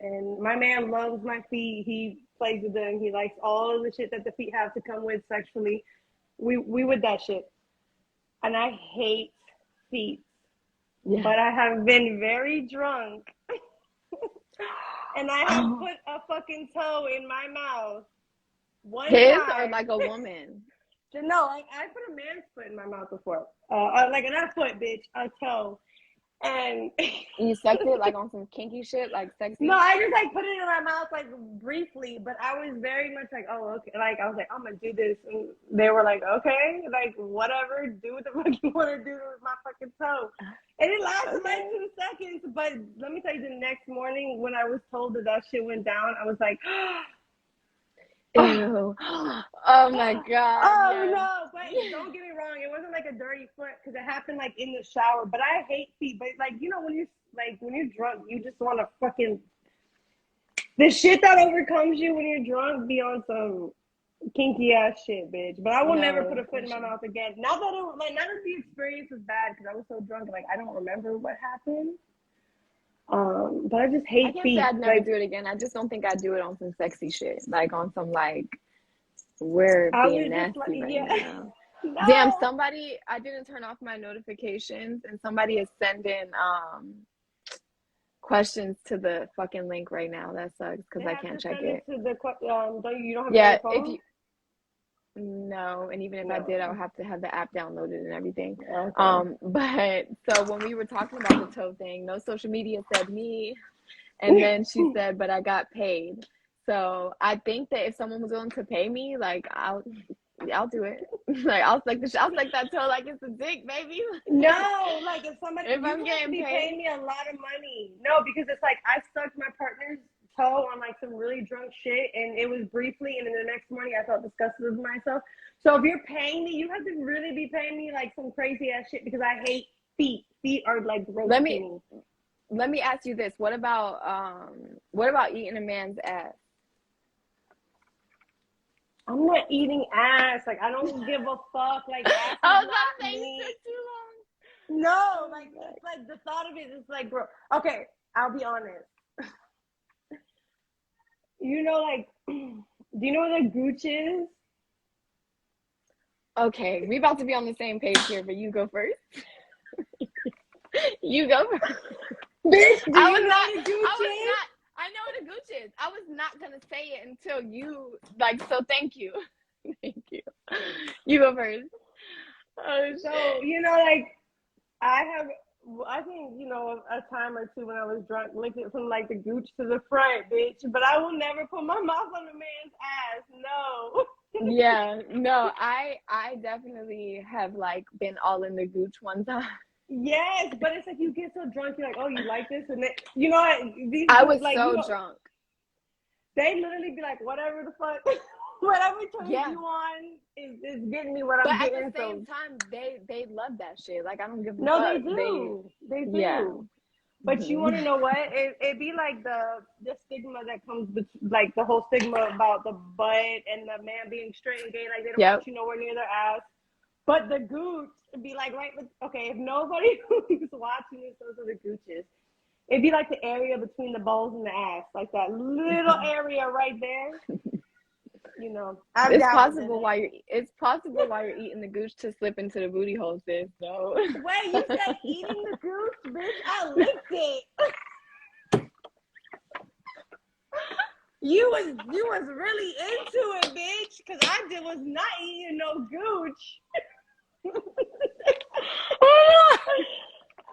and my man loves my feet. He plays with them. He likes all of the shit that the feet have to come with sexually. We with that shit. And I hate feet. Yeah. But I have been very drunk and I have Oh. put a fucking toe in my mouth one His or time. like a woman? No, like I put a man's foot in my mouth before. Like not a foot, bitch, a toe. And You sucked it like on some kinky shit, like sexy? no, I just like put it in my mouth like briefly, but I was very much like, oh, okay. Like I was like, I'm gonna do this, and they were like, okay, like whatever, do what the fuck you want to do with my fucking toe. And it lasted like 2 seconds, but let me tell you, the next morning when I was told that shit went down, I was like, Ew. Oh my God. oh Yes. no, but don't get me wrong, it wasn't like a dirty foot because it happened like in the shower. But I hate feet. But like when you're drunk, you just want to fucking the shit that overcomes you when you're drunk be on some kinky ass shit, bitch. But I will never put No, a foot for in my sure. mouth again. Not that the experience was bad because I was so drunk, like I don't remember what happened. But I just I hate can't say feet. I'd never Like do it again. I just don't think I'd do it on some sexy shit. Like on some like we're I being was just like, nasty right yeah, now. Damn, no. somebody I didn't turn off my notifications and somebody is sending questions to the fucking link right now. That sucks because They I have can't to check send it it. to the you don't have it on Yeah, your if phone? you no, and even if I did, I would No. have to have the app downloaded and everything. Okay. But so when we were talking about the toe thing, no social media said me, and then she said, but I got paid. So I think that if someone was willing to pay me, like I'll do it. Like I'll like that toe like it's a dick, baby. No, like if somebody, If you I'm have to getting be paid, paying me a lot of money. No, because it's like I stuck my partner's toe on like some really drunk shit, and it was briefly, and then the next morning I felt disgusted with myself. So if you're paying me, you have to really be paying me like some crazy ass shit because I hate feet. Feet are like gross let to me me. let me ask you this: what about eating a man's ass? I'm not eating ass. Like I don't give a fuck. Like ass is I was about to not say you me. took too long. No, like it's like the thought of it is like, bro. Okay, I'll be honest. You know, like, do you know what a gooch is? Okay, we about to be on the same page here, but you go first. You go first. Bitch, do I you was know not. what a I gooch was is? not. I know what a gooch is. I was not gonna say it until you like. So thank you. Thank you. You go first. Oh So, shit. you know, like, I have, I think, you know, a time or two when I was drunk, licked it from like the gooch to the front, bitch. But I will never put my mouth on a man's ass. No. Yeah. No. I definitely have like been all in the gooch one time. Yes, but it's like you get so drunk, you're like, oh, you like this? And then, you know what? These I dudes, was like, you so know, drunk. they literally be like, whatever the fuck, whatever turns Yeah. you on is getting me what But I'm at the getting. same So time, they love that shit. Like I don't give a no, they fuck. They do. They yeah. do. But you want to Mhm. know what? It be like the stigma that comes with like the whole stigma about the butt and the man being straight and gay, like they don't Yep. want you nowhere near their ass. But the gooch be like right with okay, if nobody who's watching this, those are the gooches. It'd be like the area between the balls and the ass, like that little area right there. You know, I've dabbled in it. It's possible while you're eating the gooch to slip into the booty hole, sis. So Wait, you said eating the gooch, bitch? I licked it. You was really into it, bitch, because was not eating no gooch.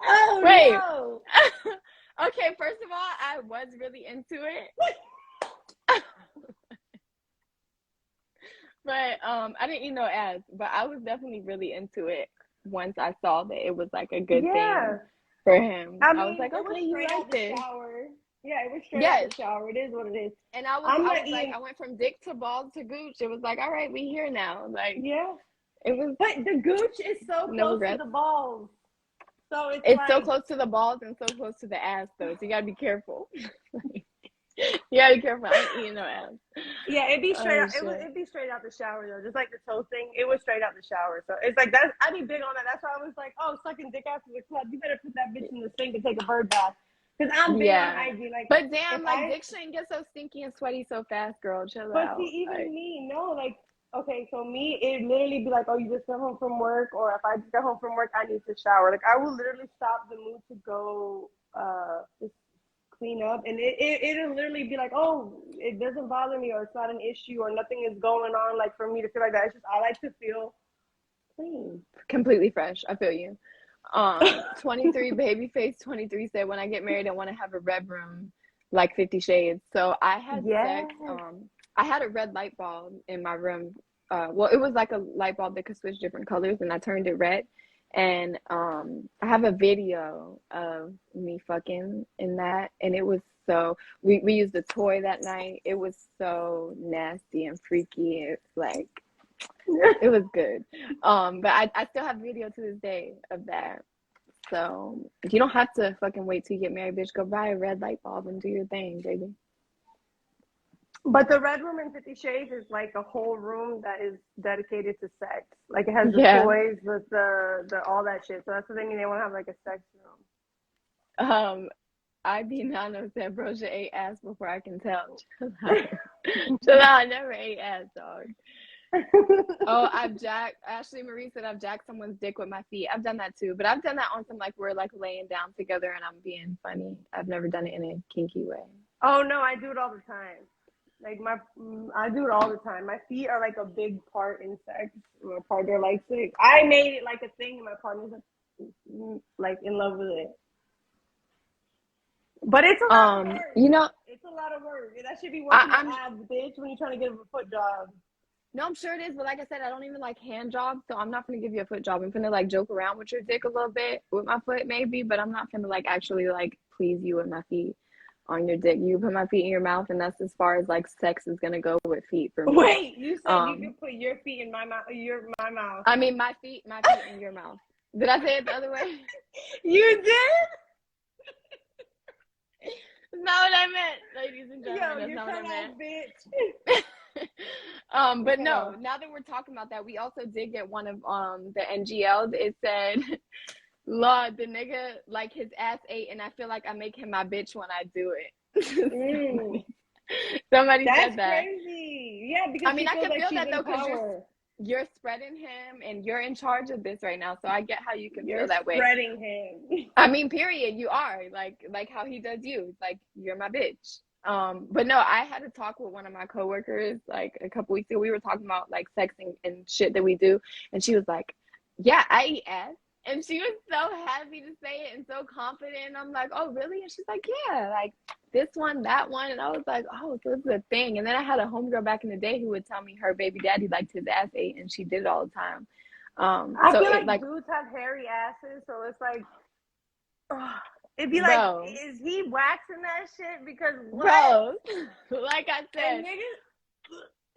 Oh wait. no. Okay, first of all, I was really into it. But I didn't eat no ass, but I was definitely really into it once I saw that it was like a good thing Yeah. for him. I I was mean, like, it was okay, you straight like out the this. shower. Yeah, it was straight out the Yes. shower. It is what it is. And I'm I not was like, eating. I went from dick to balls to gooch. It was like, all right, we here now. Like Yeah. it was But the gooch is so no close to regrets. the balls. So it's It's so like, close to the balls and so close to the ass though. So you gotta be careful. You gotta be careful. I ain't eating no ass. yeah, it'd be straight Oh out. shit. It'd be straight out the shower though. Just like the toe thing, it was straight out the shower. So it's like that. I'd be big on that. That's why I was like, oh, sucking dick after the club. You better put that bitch in the sink and take a bird bath. Because I'm big on Yeah. hygiene. Like But if damn, like I, dick shouldn't get so stinky and sweaty so fast, girl. Chill but see, out. even Like me, no, like okay, so me, it literally be like, oh, you just got home from work, or if I just got home from work, I need to shower. Like I will literally stop the mood to go, just clean up, and it'll literally be like, oh, it doesn't bother me, or it's not an issue, or nothing is going on. Like for me to feel like that, it's just I like to feel clean. completely fresh. I feel you. 23 babyface 23 said when I get married I want to have a red room like 50 shades. So I had Yes. sex. I had a red light bulb in my room. Well, it was like a light bulb that could switch different colors and I turned it red. And I have a video of me fucking in that and it was so we used a toy that night. It was so nasty and freaky. It, like it was good. But I still have video to this day of that. So you don't have to fucking wait till you get married, bitch. Go buy a red light bulb and do your thing, baby. But the red room in 50 Shades is like a whole room that is dedicated to sex. Like it has the Yeah. toys, the all that shit. So that's what they mean. They want to have like a sex room. Nano said Brosia ate ass before I can tell. Chill out, I never ate ass, dog. Oh, Ashley Marie said I've jacked someone's dick with my feet. I've done that too, but I've done that on some, like, we're like laying down together and I'm being funny. I've never done it in a kinky way. Oh no, I do it all the time. Like I do it all the time. My feet are like a big part in sex. My partner likes it. I made it like a thing, and my partner's like in love with it. But it's a lot of work. You know, it's a lot of work. That should be working on abs, bitch, when you're trying to get a foot job. No, I'm sure it is, but like I said, I don't even like hand jobs, so I'm not gonna give you a foot job. I'm gonna like joke around with your dick a little bit with my foot, maybe, but I'm not gonna like actually like please you with my feet on your dick. You put my feet in your mouth, and that's as far as like sex is gonna go with feet for me. Wait, you said you could put your feet in my mouth? My mouth. I mean, my feet in your mouth. Did I say it the other way? You did? That's not what I meant, ladies and gentlemen. Yo, that's not what I meant. Bitch. But no, now that we're talking about that, we also did get one of the NGLs. It said, Lord, the nigga like his ass ate, and I feel like I make him my bitch when I do it. Somebody said that. That's crazy. Yeah, because I mean, I can like feel that though, because you're spreading him and you're in charge of this right now. So I get how you can feel that way. Spreading him. I mean, period. You are like how he does you. Like, you're my bitch. But no, I had to talk with one of my coworkers like a couple weeks ago. We were talking about like sex and shit that we do, and she was like, "Yeah, I eat ass," and she was so happy to say it and so confident. And I'm like, "Oh, really?" And she's like, "Yeah, like this one, that one," and I was like, "Oh, so this is a thing." And then I had a homegirl back in the day who would tell me her baby daddy liked his ass ate, and she did it all the time. I feel like dudes have hairy asses, so it's like, it'd be like, bro, is he waxing that shit? Because what? Bro, like I said,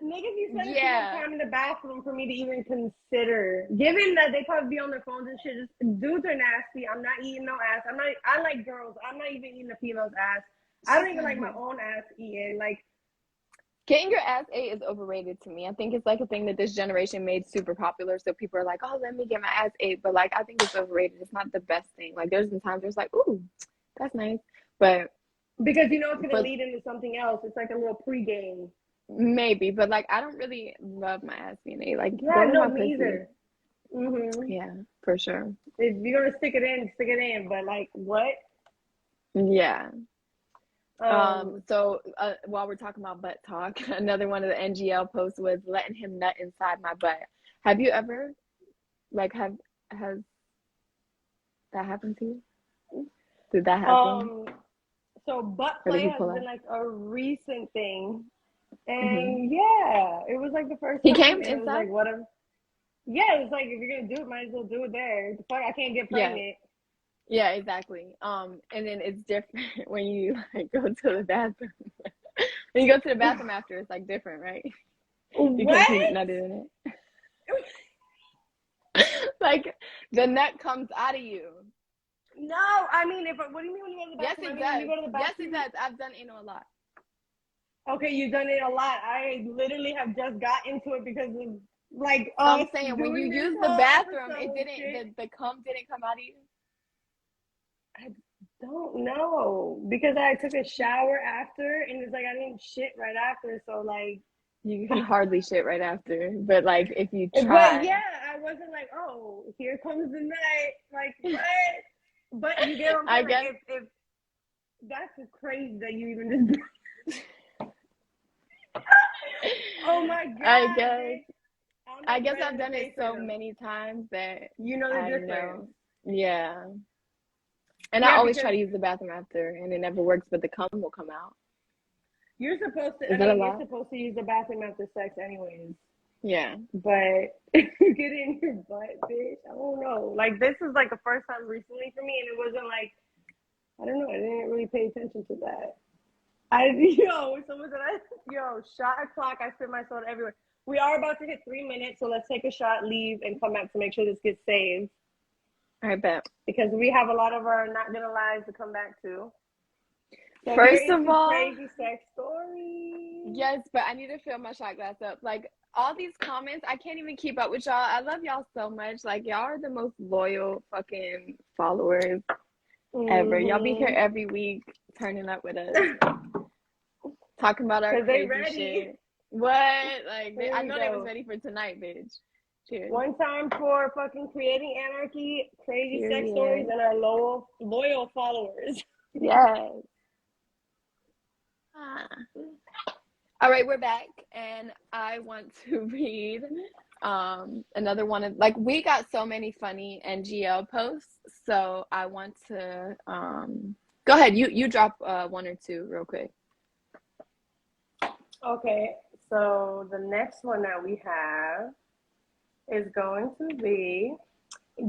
and niggas be spending too much time in the bathroom for me to even consider. Given that they probably be on their phones and shit, dudes are nasty. I'm not eating no ass. I like girls. I'm not even eating a female's ass. I don't even like my own ass eaten. Like, getting your ass ate is overrated to me. I think it's like a thing that this generation made super popular. So people are like, "Oh, let me get my ass ate," but like I think it's overrated. It's not the best thing. Like, there's been times where it's like, "Ooh, that's nice," but because you know it's gonna lead into something else. It's like a little pregame. Maybe, but like I don't really love my ass being ate. Like, no, me either. Yeah, for sure. If you're gonna stick it in. But like, what? Yeah. So while we're talking about butt talk, another one of the NGL posts was letting him nut inside my butt. Have you ever, like, has that happened to you? Did that happen? So butt play has been like a recent thing, and yeah, it was like the first time. He came inside. It was like, whatever. Yeah, it was like, if you're gonna do it, might as well do it there. The fuck, I can't get pregnant. Yeah, exactly. And then it's different when you like go to the bathroom. When you go to the bathroom after, it's like different, right? Because he nutted in it. Like, the nut comes out of you. No, I mean, what do you mean when you go to the bathroom? Yes, it does. Yes, it does. I've done anal a lot. Okay, you've done it a lot. I literally have just got into it because of like. I'm saying when you use the bathroom, it didn't. The cum didn't come out of you. I don't know, because I took a shower after, and it's like I didn't shit right after, so like you can hardly shit right after. But like if you try, but yeah, I wasn't like, oh, here comes the night, like what? But you get what I'm saying? I guess if that's crazy that you even just. Oh my god! I guess I've done it so many times that you know the difference. Yeah. And I always try to use the bathroom after, and it never works, but the cum will come out. You're supposed to. You're supposed to use the bathroom after sex, anyways. Yeah. But if you get it in your butt, bitch, I don't know. Like, this is like the first time recently for me, and it wasn't like, I don't know. I didn't really pay attention to that. Someone said, shot o'clock. I spit my soda everywhere. We are about to hit 3 minutes, so let's take a shot, leave, and come back to make sure this gets saved. I bet. Because we have a lot of our not gonna lies to come back to. So first of all, crazy sex story. Yes, but I need to fill my shot glass up. Like, all these comments, I can't even keep up with y'all. I love y'all so much. Like, y'all are the most loyal fucking followers ever. Y'all be here Mm-hmm. every week, turning up with us, talking about our Cause they crazy ready. shit. What? Like, Here I we know they was go. ready for tonight, bitch. Cheers. One time for fucking creating anarchy, crazy sex stories, Period. and our loyal followers. Yes. Ah. All right, we're back, and I want to read another one of, like, we got so many funny NGL posts, so I want to go ahead. You drop one or two real quick. Okay, so the next one that we have is going to be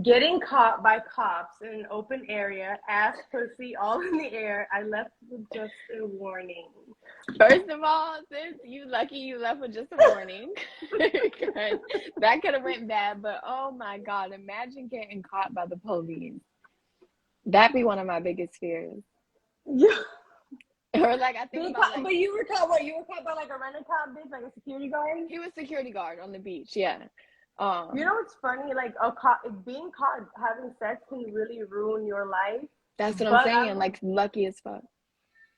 getting caught by cops in an open area, ass pussy all in the air. I left with just a warning. First of all, sis, you lucky you left with just a warning. That could have went bad, but oh my God, imagine getting caught by the police. That'd be one of my biggest fears. Yeah. Or like I think about like, but you were caught. What, you were caught by like a rental cop bitch, like a security guard? he was security guard on the beach. Yeah. You know what's funny? Like being caught having sex can really ruin your life. That's what I'm But saying. Like lucky as fuck.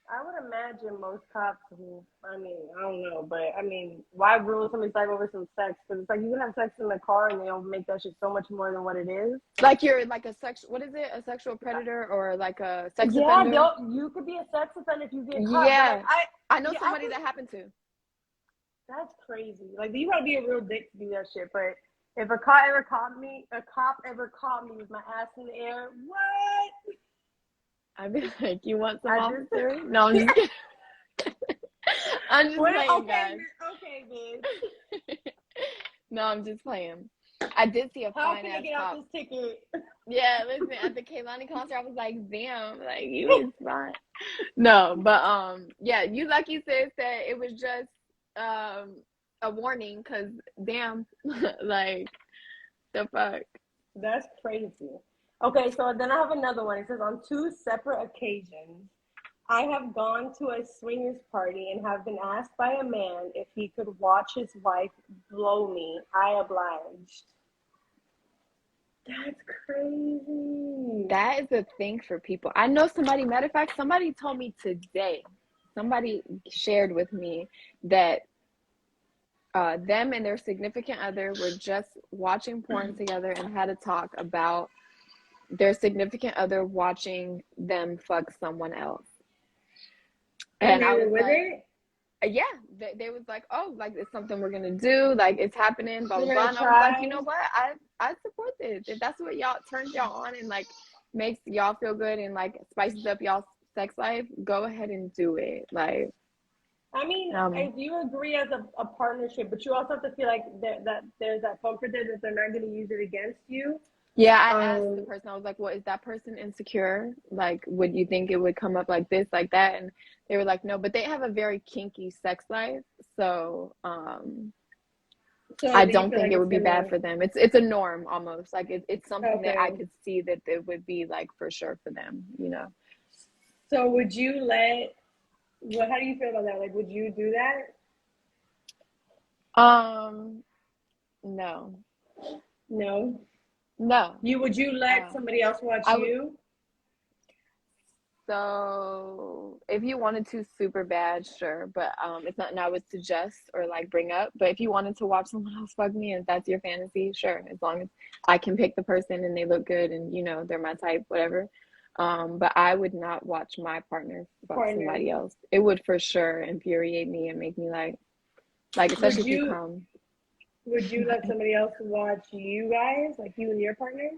I would imagine most cops who, I mean, I don't know, but I mean, why ruin somebody's life over some sex? Because it's like you can have sex in the car and they'll make that shit so much more than what it is. Like you're like a what is it? A sexual predator or like a sex Yeah, offender? you could be a sex offender if you get caught. Yeah. But like, I know somebody that happened to. That's crazy. Like you gotta be a real dick to do that shit. But if a cop ever caught me with my ass in the air, what? I'd be like, you want some I officer? No, I'm just kidding. I'm just playing, okay, guys. okay, bitch. No, I'm just playing. I did see a fine ass get cop. out this ticket? Yeah, listen, at the Kehlani concert, I was like, damn, like you was fine. No, but yeah, you lucky sis that it was just a warning, because damn, like the fuck. That's crazy. Okay, so then I have another one. It says on 2 separate occasions, I have gone to a swingers party and have been asked by a man if he could watch his wife blow me. I obliged. That's crazy. That is a thing for people. I know somebody, matter of fact, somebody told me today, somebody shared with me that them and their significant other were just watching porn together and had a talk about their significant other watching them fuck someone else. And I was like, yeah, they was like, oh, like it's something we're gonna do, like it's happening, blah blah blah. And I was like, you know what, I support this. If that's what y'all turns y'all on and like makes y'all feel good and like spices up y'all's sex life, go ahead and do it. Like, I mean, if you agree as a partnership, but you also have to feel like that there's that comfort there that they're not going to use it against you. Yeah, I asked the person, I was like, well, is that person insecure? Like, would you think it would come up like this, like that? And they were like, no, but they have a very kinky sex life. So, I don't think it would be bad for them. It's a norm almost. Like, it's something that I could see that it would be like for sure for them, you know? So would you how do you feel about that? Like, would you do that? No. No. No. Would you let somebody else watch you? So if you wanted to super bad, sure. But it's not I would suggest or like bring up. But if you wanted to watch someone else fuck me and that's your fantasy, sure. As long as I can pick the person and they look good and you know they're my type, whatever. But I would not watch my partner fuck somebody else. It would for sure infuriate me and make me like especially if you come. Would you let somebody else watch you guys, like you and your partner?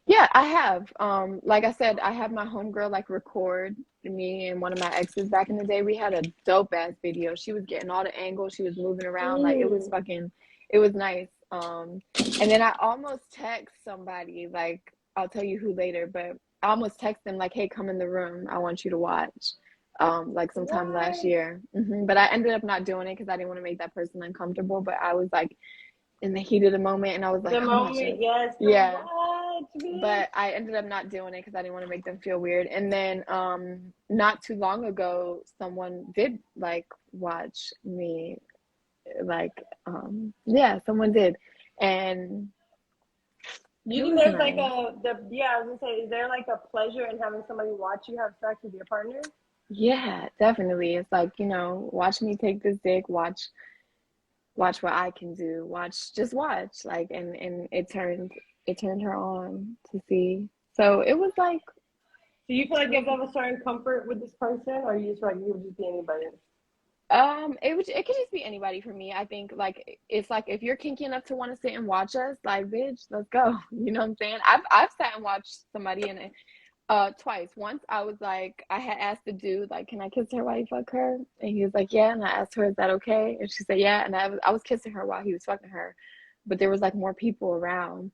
Yeah, I have. Like I said, I have my homegirl like record me and one of my exes back in the day. We had a dope ass video. She was getting all the angles. She was moving around. Like it was nice. And then I almost text somebody, like I'll tell you who later, but I almost text them like, hey, come in the room. I want you to watch. Like sometime last year. But I ended up not doing it because I didn't want to make that person uncomfortable. But I was like in the heat of the moment and I was like, yes. Yeah. But I ended up not doing it because I didn't want to make them feel weird. And then not too long ago, someone did like watch me, like someone did, and You It think was there's like nice. I was gonna say, is there like a pleasure in having somebody watch you have sex with your partner? Yeah, definitely. It's like, watch me take this dick, watch what I can do. Just watch. Like, and it turned her on to see. So it was like, Do you feel like it you have was to have a certain comfort with this person, or you just feel like you would just be anybody? it could just be anybody for me. I think like it's like if you're kinky enough to want to sit and watch us, like bitch, let's go. You know what I'm saying? I've sat and watched somebody in it twice. Once I was like I had asked the dude like, can I kiss her while you fuck her? And he was like, yeah. And I asked her, is that okay? And she said, yeah. And I was kissing her while he was fucking her, but there was like more people around.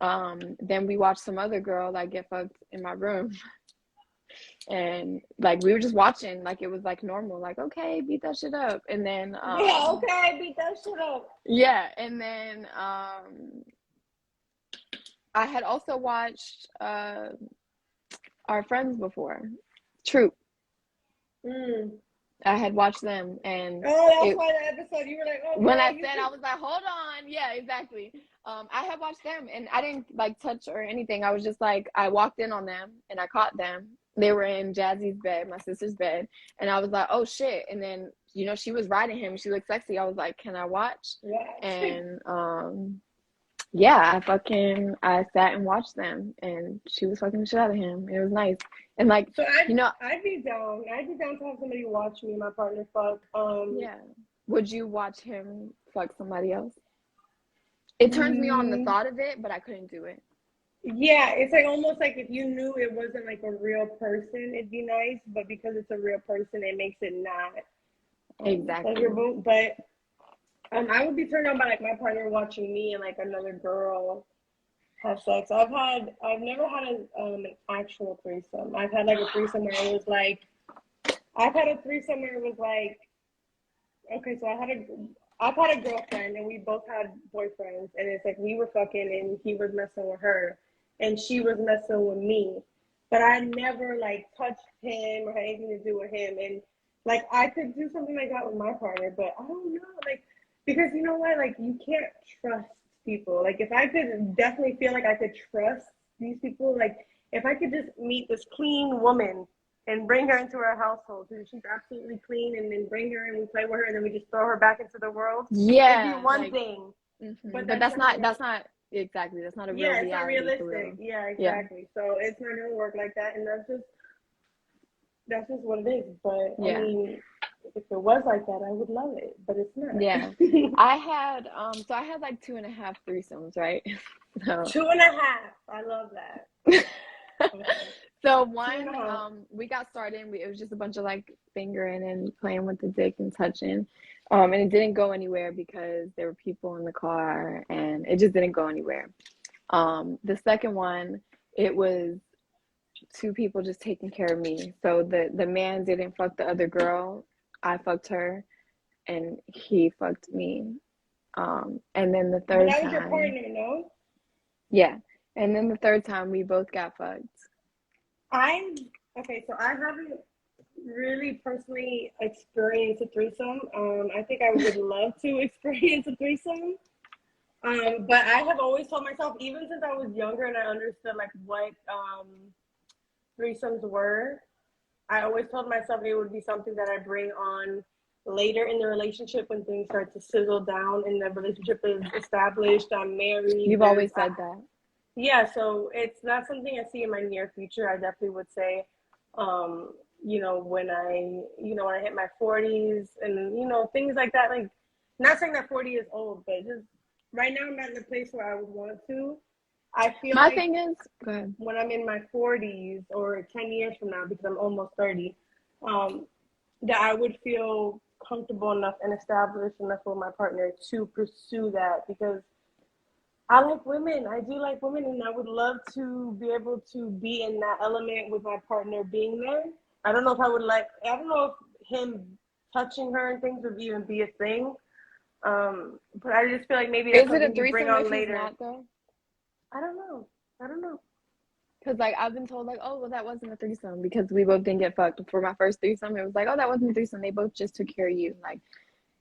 Then we watched some other girl like get fucked in my room. And like we were just watching like it was like normal, like okay, beat that shit up. And then Yeah, okay, beat that shit up. yeah, and then I had also watched our friends before, Troop. Mm. I had watched them, and Oh, that's it why the episode you were like, oh when girl, I you said, I can. was like, hold on, yeah, exactly. I had watched them, and I didn't like touch or anything. I was just like, I walked in on them, and I caught them. They were in Jazzy's bed, my sister's bed, and I was like, oh shit. And then she was riding him. She looked sexy. I was like, can I watch? Yeah. And yeah, I sat and watched them, and she was fucking the shit out of him. It was nice, and like So you know, I'd be down. I'd be down to have somebody watch me and my partner fuck. yeah. Would you watch him fuck somebody else? It turns me on the Mm, thought of it, but I couldn't do it. yeah, it's like almost like if you knew it wasn't like a real person, it'd be nice. But because it's a real person, it makes it not Exactly. pleasurable. But I would be turned on by like my partner watching me and like another girl have sex. I've never had an actual threesome. I've had like a threesome where it was like I've had a threesome where it was like okay, so I've had a girlfriend and we both had boyfriends and it's like we were fucking and he was messing with her and she was messing with me. But I never like touched him or had anything to do with him and like I could do something like that with my partner, but I don't know, like because you know what, like you can't trust people. Like if I could definitely feel like I could trust these people, like if I could just meet this clean woman and bring her into our household because she's absolutely clean and then bring her and we play with her and then we just throw her back into the world. It'd be Yeah, one like, thing, but but that's not gonna that's not exactly. That's not a real yeah, it's not reality for realistic. real. Yeah, Yeah, exactly. So it's not gonna work like that and that's just what it is. But I yeah, mean if it was like that I would love it, but it's yeah. not. I had like 2.5 threesomes, right? So, 2.5. I love that. Okay. so Two and one, a half. we got started. It was just a bunch of like fingering and playing with the dick and touching, and it didn't go anywhere because there were people in the car, and it just didn't go anywhere. The second one, it was two people just taking care of me. So the man didn't fuck the other girl. I fucked her, and he fucked me. And then the But third that was your time, partner, no? yeah. And then the third time, we both got fucked. I okay, so I haven't really personally experienced a threesome. I think I would love to experience a threesome. But I have always told myself, even since I was younger and I understood like what threesomes were, I always told myself it would be something that I bring on later in the relationship when things start to sizzle down and the relationship is established. I'm married. You've always said that. Yeah, so it's not something I see in my near future. I definitely would say, when I hit my 40s and, things like that. Like, not saying that 40 is old, but just right now I'm not in a place where I would want to. I feel My like thing is, go ahead. when I'm in my 40s or 10 years from now, because I'm almost 30, that I would feel comfortable enough and established enough with my partner to pursue that because I like women. I do like women, and I would love to be able to be in that element with my partner being there. I don't know if I would like. I don't know if him touching her and things would even be a thing. But I just feel like maybe that's Is it a something you bring threesome on if he's later. not though? I don't know. I don't know. Because like I've been told like, oh well, that wasn't a threesome because we both didn't get fucked for my first threesome. It was like, oh, that wasn't a threesome. They both just took care of you. Like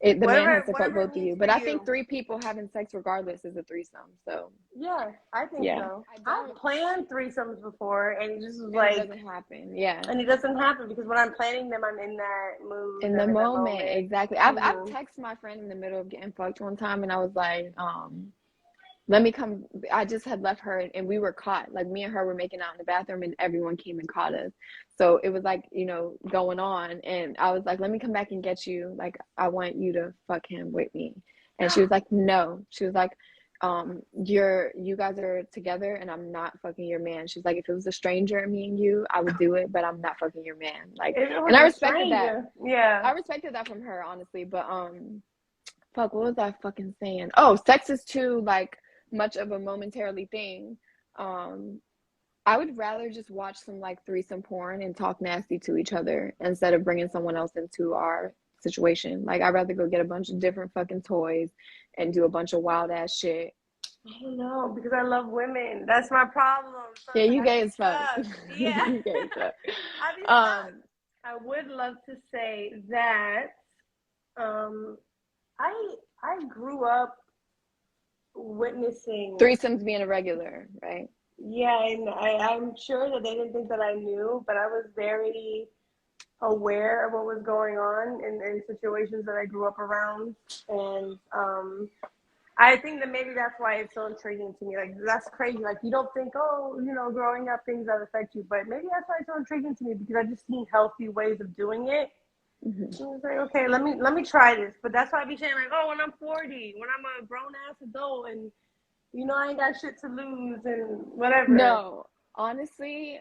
The man has to fuck Whatever it both of means you. for But I think you. 3 people having sex regardless is a threesome. So Yeah, I think yeah, so. I've planned threesomes before, and it just was it like, doesn't happen. Yeah, and it doesn't happen because when I'm planning them, I'm in that mood. in the I'm in that moment, moment. exactly. I've texted my friend in the middle of getting fucked one time, and I was like, let me come. I just had left her and we were caught. Like me and her were making out in the bathroom and everyone came and caught us. So it was like, going on. And I was like, let me come back and get you. Like, I want you to fuck him with me. And she was like, no. She was like, you guys are together and I'm not fucking your man. She's like, if it was a stranger, me and you, I would do it, but I'm not fucking your man. Like, and I respected that. Yeah. I respected that from her, honestly. But, fuck, what was I fucking saying? Oh, sex is too, like, much of a momentarily thing. I would rather just watch some like threesome porn and talk nasty to each other instead of bringing someone else into our situation. Like I'd rather go get a bunch of different fucking toys and do a bunch of wild ass shit. I don't know because I love women. That's my problem. So Yeah, you I gay be as fuck. Yeah, You gay as fuck. I be stuck. I would love to say that I grew up witnessing threesomes being a regular, right? Yeah, and I'm sure that they didn't think that I knew, but I was very aware of what was going on in situations that I grew up around. And I think that maybe that's why it's so intriguing to me. Like, that's crazy. Like, you don't think, oh, growing up, things that affect you. But maybe that's why it's so intriguing to me because I just seen healthy ways of doing it. Mm-hmm. So I was like, okay, let me try this. But that's why I be saying, like, oh, when I'm 40, when I'm a grown-ass adult and I ain't got shit to lose and whatever. No, honestly,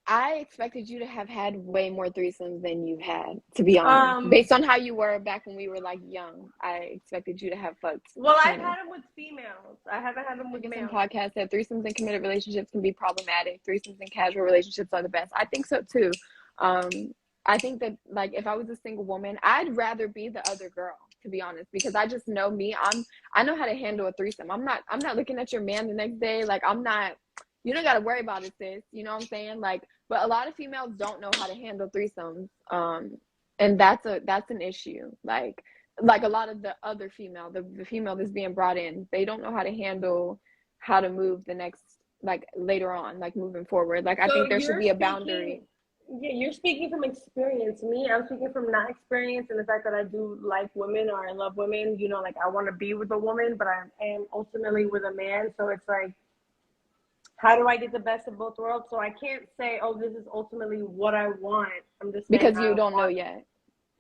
I expected you to have had way more threesomes than you've had, to be honest. Based on how you were back when we were like young, I expected you to have fucked. Well, I've had them with females. I haven't had them with males. Some podcasts said threesomes in committed relationships can be problematic. Threesomes in casual relationships are the best. I think so too. I think that like if I was a single woman, I'd rather be the other girl, to be honest, because I just know me. I know how to handle a threesome. I'm not looking at your man the next day. Like I'm not. You don't got to worry about it, sis. You know what I'm saying? Like, but a lot of females don't know how to handle threesomes. And that's an issue. Like a lot of the other female, the female that's being brought in, they don't know how to handle how to move the next, like later on, like moving forward. Like I think there should be a boundary. Yeah, you're speaking from experience. Me, I'm speaking from not experience and the fact that I do like women or I love women. Like I want to be with a woman, but I am ultimately with a man. So it's like, how do I get the best of both worlds? So I can't say, oh, this is ultimately what I want. I'm just saying because you don't know yet.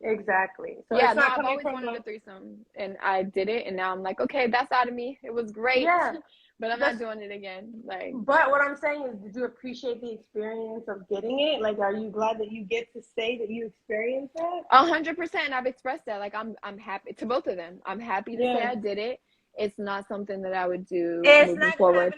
Exactly. So yeah, no, I've always wanted a threesome, and I did it, and now I'm like, okay, that's out of me. It was great. Yeah. But I'm not doing it again. Like, but what I'm saying is, did you appreciate the experience of getting it? Like, are you glad that you get to say that you experienced that? 100%. I've expressed that. Like, I'm happy to both of them. I'm happy to say I did it. It's not something that I would do moving forward.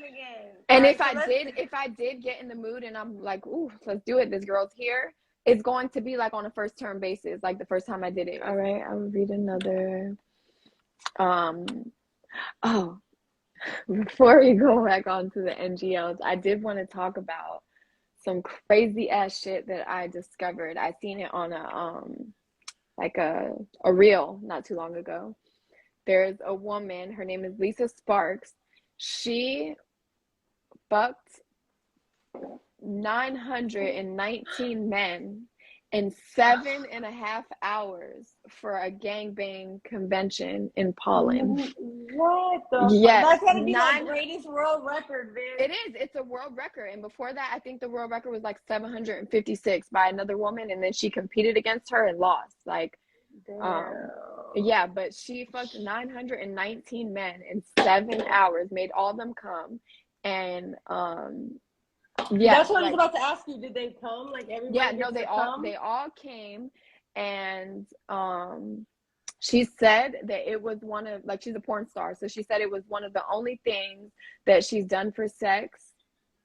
And if I did get in the mood and I'm like, ooh, let's do it. This girl's here. It's going to be like on a first term basis, like the first time I did it. All right, I will read another. Oh. Before we go back onto the NGLs, I did want to talk about some crazy ass shit that I discovered. I seen it on a reel not too long ago. There's a woman, her name is Lisa Sparks. She fucked 919 men in 7.5 hours for a gangbang convention in Poland. What the yes, fuck? That's gotta be the greatest world record, man. It is. It's a world record. And before that, I think the world record was like 756 by another woman, and then she competed against her and lost. Like, yeah, but she fucked 919 men in 7 hours, made all of them come, and yeah, that's what I was about to ask you. Did they come? Like everybody? Yeah, no, they all came, and she said that it was one of, like, she's a porn star, so she said it was one of the only things that she's done for sex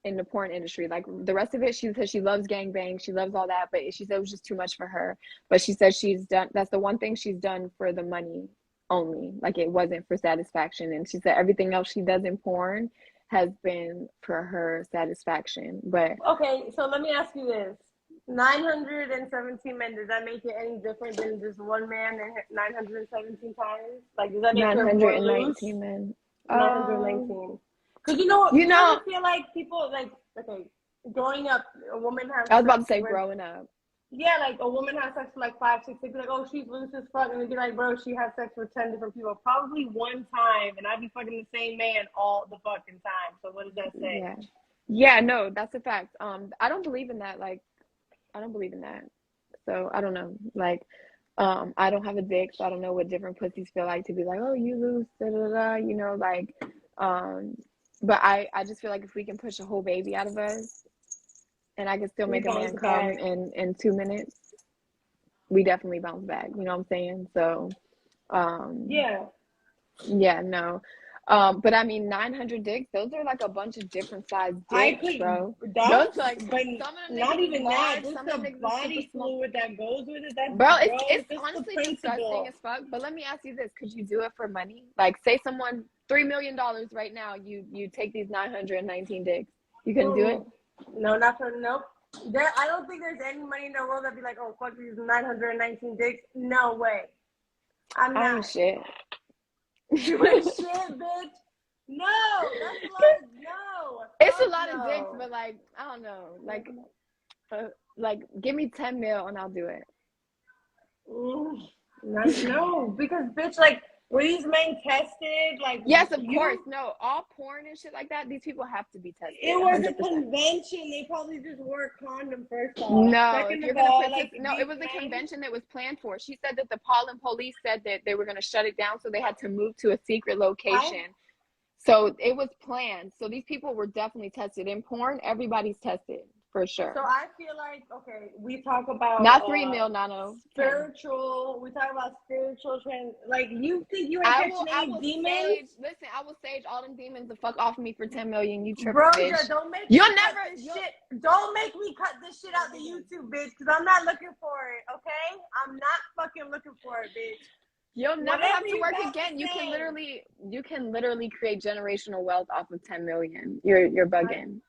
in the porn industry. Like the rest of it, she said she loves gangbang, she loves all that, but she said it was just too much for her. But she said that's the one thing she's done for the money only. Like it wasn't for satisfaction. And she said everything else she does in porn has been for her satisfaction. But okay, so let me ask you this. 917 men. Does that make it any different than just one man and 917 times? Like, does that make her more loose? 919 men. 919. Because you know, ever feel like people, like, okay, growing up, a woman has I was about to sex say with, growing up. yeah, like a woman has sex with like 5, 6, they'd be like, oh, she's loose as fuck. And they'd be like, bro, she has sex with 10 different people. Probably one time, and I'd be fucking the same man all the fucking time. So what does that say? Yeah. Yeah, no, that's a fact. I don't believe in that. Like, I don't believe in that. So I don't know. Like, I don't have a dick, so I don't know what different pussies feel like to be like, oh, you loose, da da da, you know, like, but I just feel like if we can push a whole baby out of us, and I can still make a man come in 2 minutes, we definitely bounce back. You know what I'm saying? So, yeah, no. But I mean, 900 dicks, those are like a bunch of different sized dicks, bro. Those like, but not even that, just the body fluid that goes with it. That's, bro, it's honestly disgusting as fuck. But let me ask you this: could you do it for money? Like, say someone $3 million right now, you take these 919 dicks, you couldn't do it? No, not for nope. I don't think there's any money in the world that'd be like, oh fuck these 919 dicks. No way. I'm not. I'm shit. You ain't shit, bitch. No, that's a lot. No, it's a lot of dicks, but like I don't know, like give me 10 mil and I'll do it. No, because bitch, like were these men tested? Like yes, of course. No, all porn and shit like that. These people have to be tested. It was 100%. A convention. They probably just wore a condom first off. No, if you're gonna no, it was a convention that was planned for. She said that the Pollen police said that they were gonna shut it down, so they had to move to a secret location. So it was planned. So these people were definitely tested. In porn, everybody's tested. For sure. So I feel like, okay, we talk about not 3 mil, Nano. Spiritual. We talk about spiritual trends. Like you think you ain't catching any demons? Listen, I will sage all them demons to fuck off of me for 10 million. You tripping, bro, bitch. Yeah, don't make you'll never shit. Don't make me cut this shit out the YouTube, bitch, because I'm not looking for it. Okay, I'm not fucking looking for it, bitch. You'll never have to work again. You can literally create generational wealth off of 10 million. You're bugging.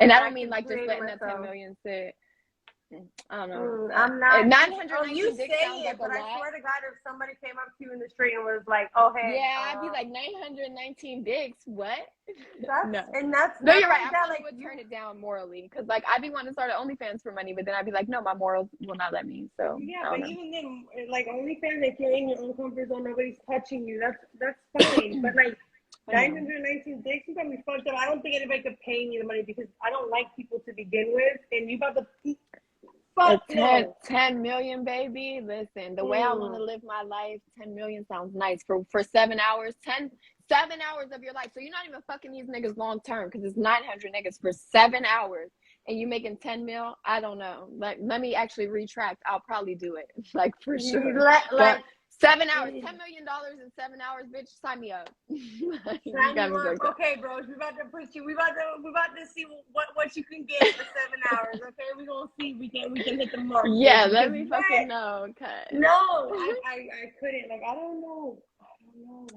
And I don't mean like just letting that 10 million sit. I don't know. I'm not. 919 you say it, but I swear to God, if somebody came up to you in the street and was like, "Oh hey," yeah, I'd be like 919 dicks. What? No, and that's no. You're right. I probably would turn it down morally because like I'd be wanting to start an OnlyFans for money, but then I'd be like, no, my morals will not let me. So yeah, but even then, like OnlyFans, if you're in your own comfort zone, nobody's touching you. That's fine. But like 919 dicks, you got me fucked up. I don't think anybody could pay me the money because I don't like people to begin with, and you about to. 10 million, baby. Listen, the way I want to live my life, 10 million sounds nice for 7 hours. 7 hours of your life. So you're not even fucking these niggas long term because it's 900 niggas for 7 hours and you making 10 mil. I don't know. Like, let me actually retract. I'll probably do it. Like, for sure. But 7 hours, $10 million in 7 hours, bitch. Sign me up. Okay, bros. We about to put you. We about to see what you can get for 7 hours. Okay, we gonna see. We can hit the mark. Yeah, let me fucking know. Okay. No, I couldn't. Like I don't know.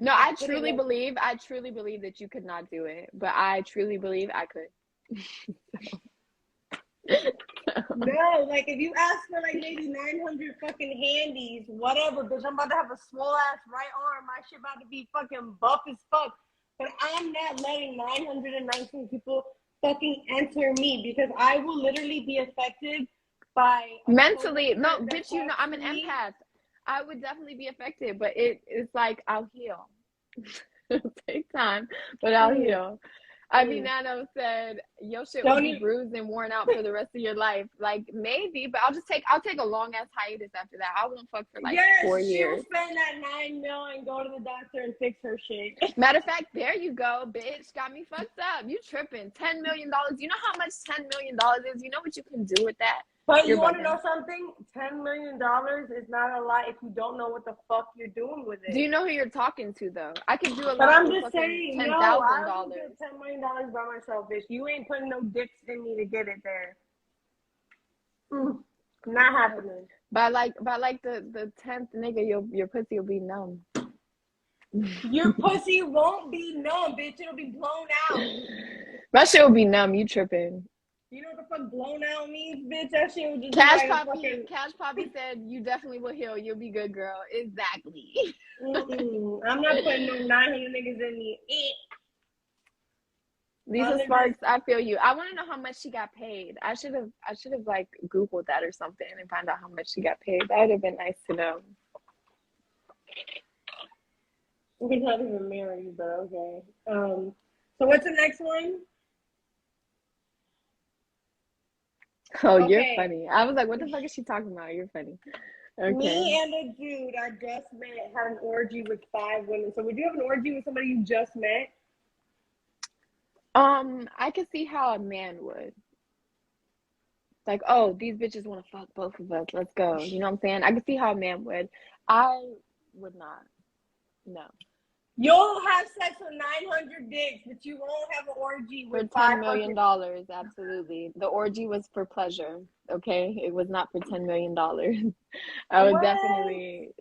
No, I truly believe that you could not do it, but I truly believe I could. No, like if you ask for like maybe 900 fucking handies, whatever, bitch, I'm about to have a swole ass right arm. My shit about to be fucking buff as fuck. But I'm not letting 919 people fucking enter me because I will literally be affected by mentally. No, bitch, you know I'm an empath. I would definitely be affected, but it's like I'll heal. It'll take time, but I'll heal. I mean, Nano said your shit will be bruised and worn out for the rest of your life. Like maybe, but I'll take a long ass hiatus after that. I won't fuck for like 4 years. She'll spend that 9 mil and go to the doctor and fix her shit. Matter of fact, there you go, bitch. Got me fucked up. You tripping? $10 million. You know how much $10 million is? You know what you can do with that? But you want to know something? $10 million is not a lot if you don't know what the fuck you're doing with it. Do you know who you're talking to, though? I could do a lot. But I'm just saying, $10,000. no, I don't get $10 million by myself, bitch. You ain't putting no dicks in me to get it there. Not happening. By like the 10th nigga, your pussy will be numb. Your pussy won't be numb, bitch. It'll be blown out. My shit will be numb. You tripping? You know what the fuck blown out means, bitch? That shit would just be like a fucking... Cash Poppy said, you definitely will heal. You'll be good, girl. Exactly. I'm not putting no 900 niggas in me. Lisa Sparks, I feel you. I want to know how much she got paid. I should have like Googled that or something and found out how much she got paid. That would have been nice to know. We're not even married, but okay. So what's the next one? Oh, okay. You're funny. I was like, what the fuck is she talking about? You're funny. Okay. Me and a dude I just met had an orgy with 5 women. So would you have an orgy with somebody you just met? I could see how a man would. Like, oh, these bitches want to fuck both of us. Let's go. You know what I'm saying? I could see how a man would. I would not. No. You'll have sex with 900 dicks, but you won't have an orgy with $10 million. Absolutely. The orgy was for pleasure. Okay, it was not for $10 million. I would definitely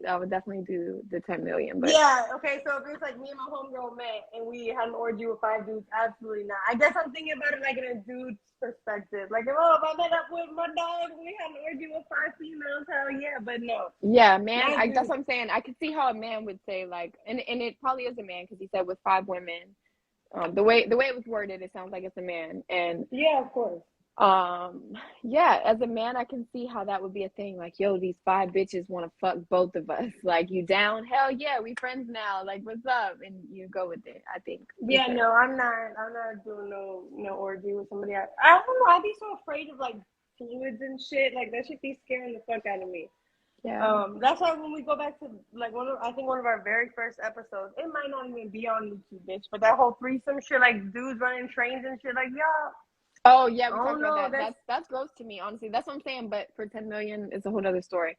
do the 10 million. But yeah, okay. So if it's like me and my homegirl met and we had an orgy with 5 dudes, absolutely not. I guess I'm thinking about it like in a dude's perspective. Like, if I met up with my dog and we had an orgy with 5 females, hell yeah. But no. Yeah, man. That's what I'm saying. I could see how a man would say like, and it probably is a man because he said with 5 women. The way it was worded, it sounds like it's a man. And yeah, of course. Yeah, as a man, I can see how that would be a thing. Like, yo, these 5 bitches want to fuck both of us. Like, you down? Hell yeah, we friends now. Like, what's up? And you go with it, I think. Yeah, no, I'm not doing no orgy with somebody. I don't know. I'd be so afraid of like fluids and shit. Like, that should be scaring the fuck out of me. Yeah. That's why when we go back to like one of our very first episodes, it might not even be on YouTube, bitch. But that whole threesome shit, like dudes running trains and shit, like y'all. Oh yeah, we talked about that. That's gross to me, honestly. That's what I'm saying. But for 10 million, it's a whole other story.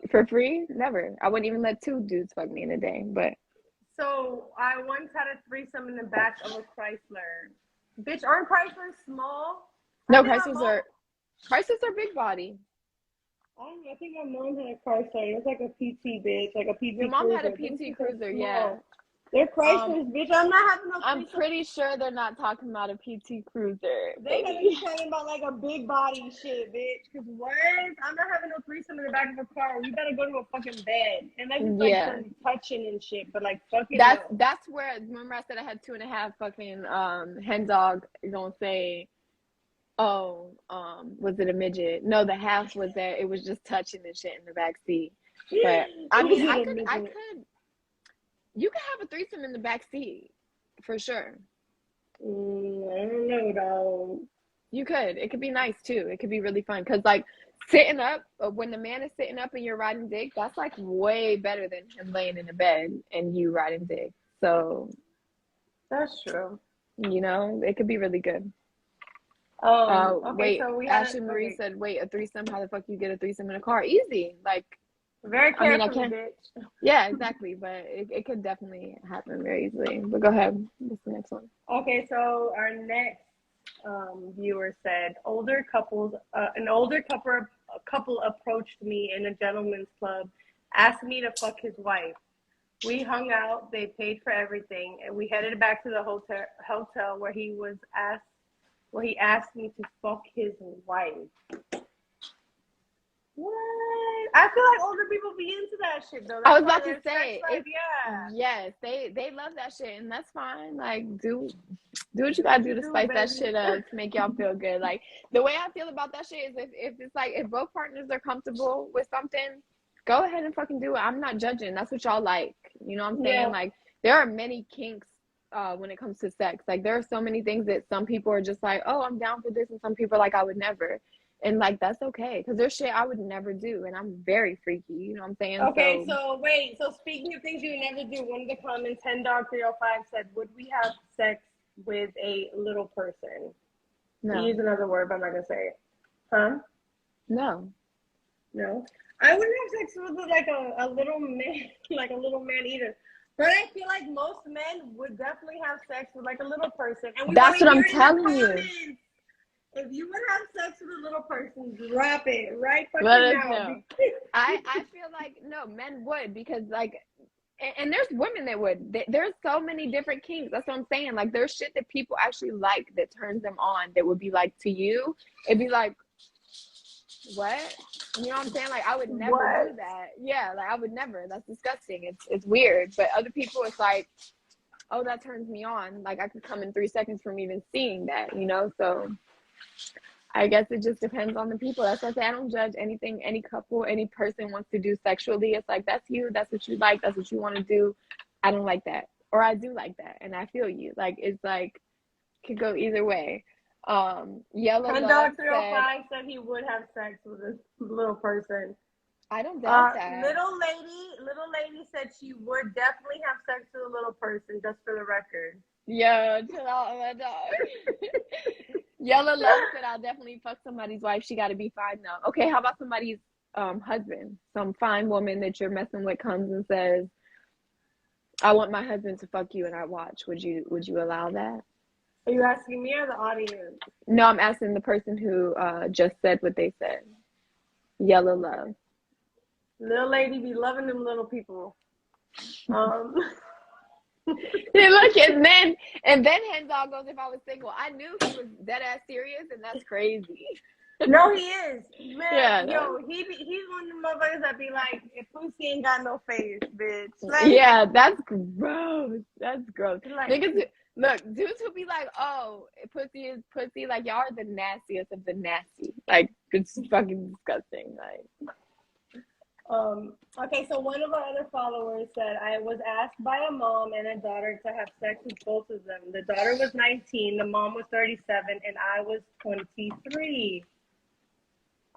For free, never. I wouldn't even let 2 dudes fuck me in a day. But so I once had a threesome in the back of a Chrysler. Bitch, aren't Chryslers small? No, Chryslers are big body. I think my mom had a Chrysler. It was like a PT, bitch, like a PT. Your mom had a PT Cruiser, yeah. They're Chryslers, bitch. I'm not having no. I'm pretty sure they're not talking about a PT Cruiser. They gotta be talking about like a big body shit, bitch. Cause what? I'm not having no threesome in the back of a car. We gotta go to a fucking bed, and that's just like some touching and shit. But like fucking. That's where. Remember, I said I had 2.5 fucking hen dog. You're gonna say, oh, was it a midget? No, the half was that it was just touching and shit in the back seat. But I mean, I could. You could have a threesome in the back seat, for sure. I don't know, though. You could. It could be nice, too. It could be really fun. Because, like, sitting up, when the man is sitting up and you're riding dick, that's, like, way better than him laying in the bed and you riding dick. So. That's true. You know, it could be really good. Okay, wait, so we Ashley Marie said, wait, a threesome? How the fuck you get a threesome in a car? Easy. Like. Very carefully, bitch. Yeah, exactly. But it could definitely happen very easily. But go ahead. What's the next one? Okay, so our next viewer said, an older couple approached me in a gentleman's club, asked me to fuck his wife. We hung out. They paid for everything, and we headed back to the hotel where he asked me to fuck his wife. What? I feel like older people be into that shit though. I was about to say, yes, they love that shit, and that's fine. Like, do what you gotta do to spice that shit up to make y'all feel good. Like, the way I feel about that shit is if it's like if both partners are comfortable with something, go ahead and fucking do it. I'm not judging. That's what y'all like. You know what I'm saying? Yeah. Like, there are many kinks when it comes to sex. Like, there are so many things that some people are just like, oh, I'm down for this, and some people are like, I would never. And, like, that's okay. Because there's shit I would never do. And I'm very freaky. You know what I'm saying? Okay, so wait. So, speaking of things you would never do, one of the comments, HenDog305 said, would we have sex with a little person? No. Use another word, but I'm not going to say it. Huh? No. No? I wouldn't have sex with, like, a little man, like a little man either. But I feel like most men would definitely have sex with, like, a little person. And that's what I'm telling you. If you would have sex with a little person, drop it right fucking Let us now. know. I feel like, no, men would, because, like, and there's women that would. There's so many different kinks. That's what I'm saying. Like, there's shit that people actually like that turns them on. That would be like, to you, it'd be like, what? You know what I'm saying? Like, I would never do that. Yeah, like I would never. That's disgusting. It's weird. But other people, it's like, oh, that turns me on. Like, I could come in 3 seconds from even seeing that. You know, so. I guess it just depends on the people. That's why I say I don't judge anything any couple, any person wants to do sexually. It's like, that's you. That's what you like. That's what you want to do. I don't like that. Or I do like that. And I feel you. Like, it's like, could go either way. Yellow Love said he would have sex with a little person. I don't doubt that. Little lady said she would definitely have sex with a little person, just for the record. Yeah, chill out, my dog. Yellow Love said, I'll definitely fuck somebody's wife. She got to be fine though. Okay, how about somebody's husband? Some fine woman that you're messing with comes and says, I want my husband to fuck you and I watch. Would you allow that? Are you asking me or the audience? No, I'm asking the person who just said what they said. Yellow Love. Little lady be loving them little people. Look, and then Henzog goes, if I was single. I knew he was dead ass serious, and that's crazy. No, he is. Man, yeah, he's one of the motherfuckers that be like, if pussy ain't got no face, bitch. Like, yeah, that's gross. That's gross. Like, niggas, look, dudes who be like, oh, pussy is pussy, like, y'all are the nastiest of the nasty. Like, it's fucking disgusting. Like, okay, so one of our other followers said, I was asked by a mom and a daughter to have sex with both of them. The daughter was 19, the mom was 37, and I was 23.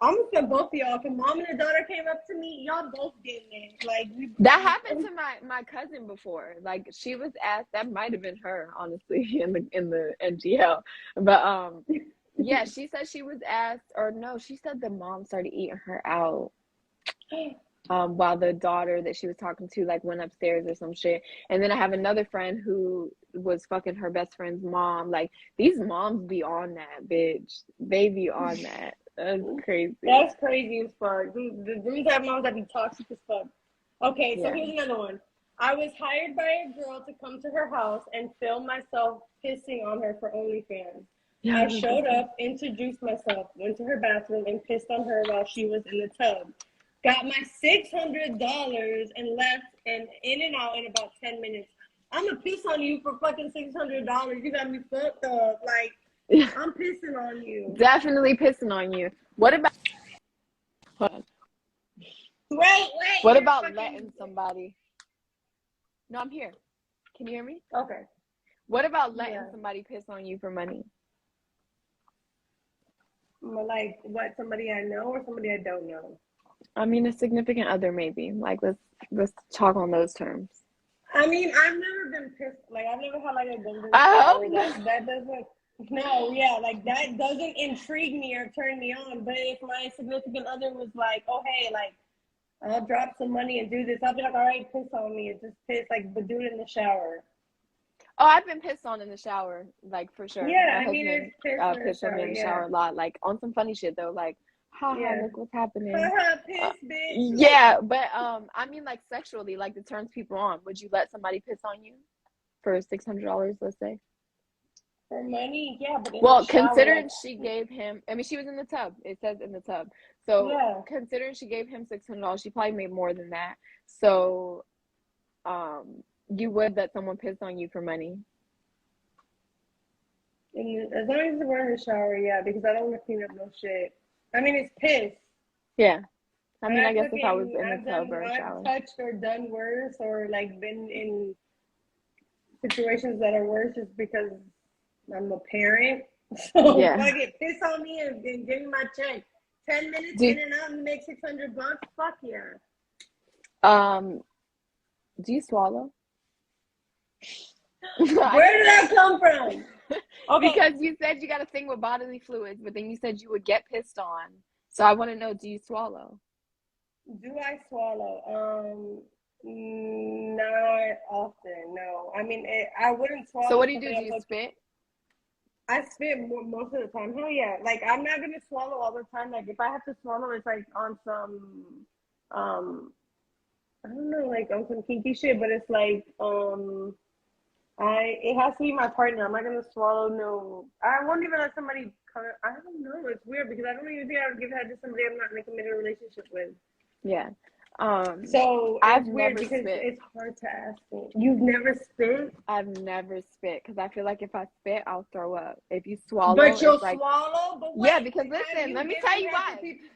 I'm gonna say both of y'all, if a mom and a daughter came up to me, y'all both getting it. Like, that happened to my cousin before. Like, she was asked, that might have been her, honestly, in the NGL. But yeah, she said she was asked, or no, she said the mom started eating her out. While the daughter that she was talking to like went upstairs or some shit. And then I have another friend who was fucking her best friend's mom. Like, these moms be on that, bitch. They be on that. That's crazy. That's crazy as fuck. These have moms that be toxic as fuck. Okay, so here's another one. I was hired by a girl to come to her house and film myself pissing on her for OnlyFans. Yeah, I showed up, introduced myself, went to her bathroom, and pissed on her while she was in the tub. Got my $600 and left and in and out in about 10 minutes. I'm gonna piss on you for fucking $600. You got me fucked up. Like, I'm pissing on you. Definitely pissing on you. What about? Hold on. Wait. What about letting somebody? No, I'm here. Can you hear me? Okay. What about letting somebody piss on you for money? Like, what? Somebody I know or somebody I don't know? I mean, a significant other, maybe. Like, let's talk on those terms. I mean, I've never been pissed. Like, I've never had like a golden shower. That doesn't. No, yeah, like that doesn't intrigue me or turn me on. But if my significant other was like, "Oh, hey, like, I'll drop some money and do this," I'll be like, "All right, piss on me and just piss, like, but do it in the shower." Oh, I've been pissed on in the shower, like, for sure. Yeah, I mean, it's pissed on me in the shower a lot, like on some funny shit though, like. Look what's happening. Piss, bitch. Yeah, but I mean, like, sexually, like, it turns people on. Would you let somebody piss on you for $600, let's say? For money, yeah, but well, considering she gave him, I mean, she was in the tub. It says in the tub. So considering she gave him $600, she probably made more than that. So, you would let someone piss on you for money? And as long as we're in the shower, yeah, because I don't want to clean up no shit. I mean, it's piss. Yeah. I mean, I guess if I was in the tub or a shower. I've touched or done worse or, like, been in situations that are worse just because I'm a parent. So, fuck it. Piss on me and give me my check. 10 minutes in and out and make $600. Fuck yeah. Do you swallow? Where did that come from? Okay. Because you said you got a thing with bodily fluids, but then you said you would get pissed on. So I want to know, do you swallow? Do I swallow? Not often, no. I mean, I wouldn't swallow. So what do? Do you spit? I spit most of the time. Hell yeah. Like, I'm not going to swallow all the time. Like, if I have to swallow, it's like on some, I don't know, like on some kinky shit, but it's like it has to be my partner. I'm not gonna swallow no. I won't even let somebody come. I don't know. It's weird because I don't even think I would give head to somebody I'm not in a committed relationship with. Yeah. So I've it's weird never because spit. it's hard to ask me. You've never spit? I've never spit because I feel like if I spit, I'll throw up. If you swallow, But you'll it's like, swallow? But yeah, wait, because have listen, you let me given tell you head why. to people?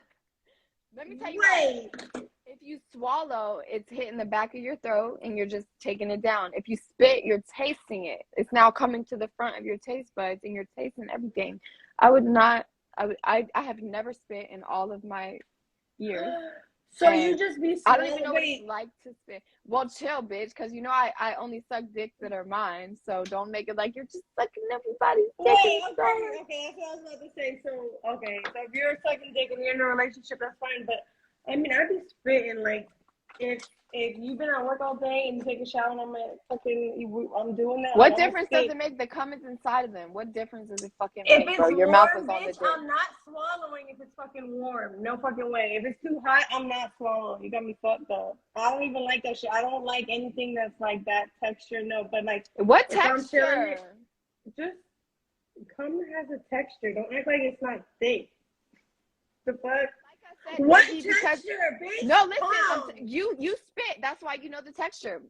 Let me tell you why. Wait. If you swallow, it's hitting the back of your throat and you're just taking it down. If you spit, you're tasting it. It's now coming to the front of your taste buds and you're tasting everything. I would not, I have never spit in all of my years. So you just be I don't even know what wait. it's like to spit. Well, chill, bitch, because you know I only suck dicks that are mine. So don't make it like you're just sucking everybody's dick. Wait, okay, that's what I was about to say. So, okay, so if you're sucking dick and you're in a relationship, that's fine. But I mean, I'd be spitting like if you've been at work all day and you take a shower and I'm doing that. What Like, difference does it make? The comments inside of them. What difference does it fucking if make, it's bro? Your warm, mouth is on the bitch, dick. I'm not swallowing if it's fucking warm. No fucking way. If it's too hot, I'm not swallowing. You got me fucked up. I don't even like that shit. I don't like anything that's like that texture. No, but like What if I'm feeling texture? it, just cum has a texture. Don't act like it's not thick. The fuck? Like I said, What maybe texture, bitch? no, listen, you spit. That's why you know the texture.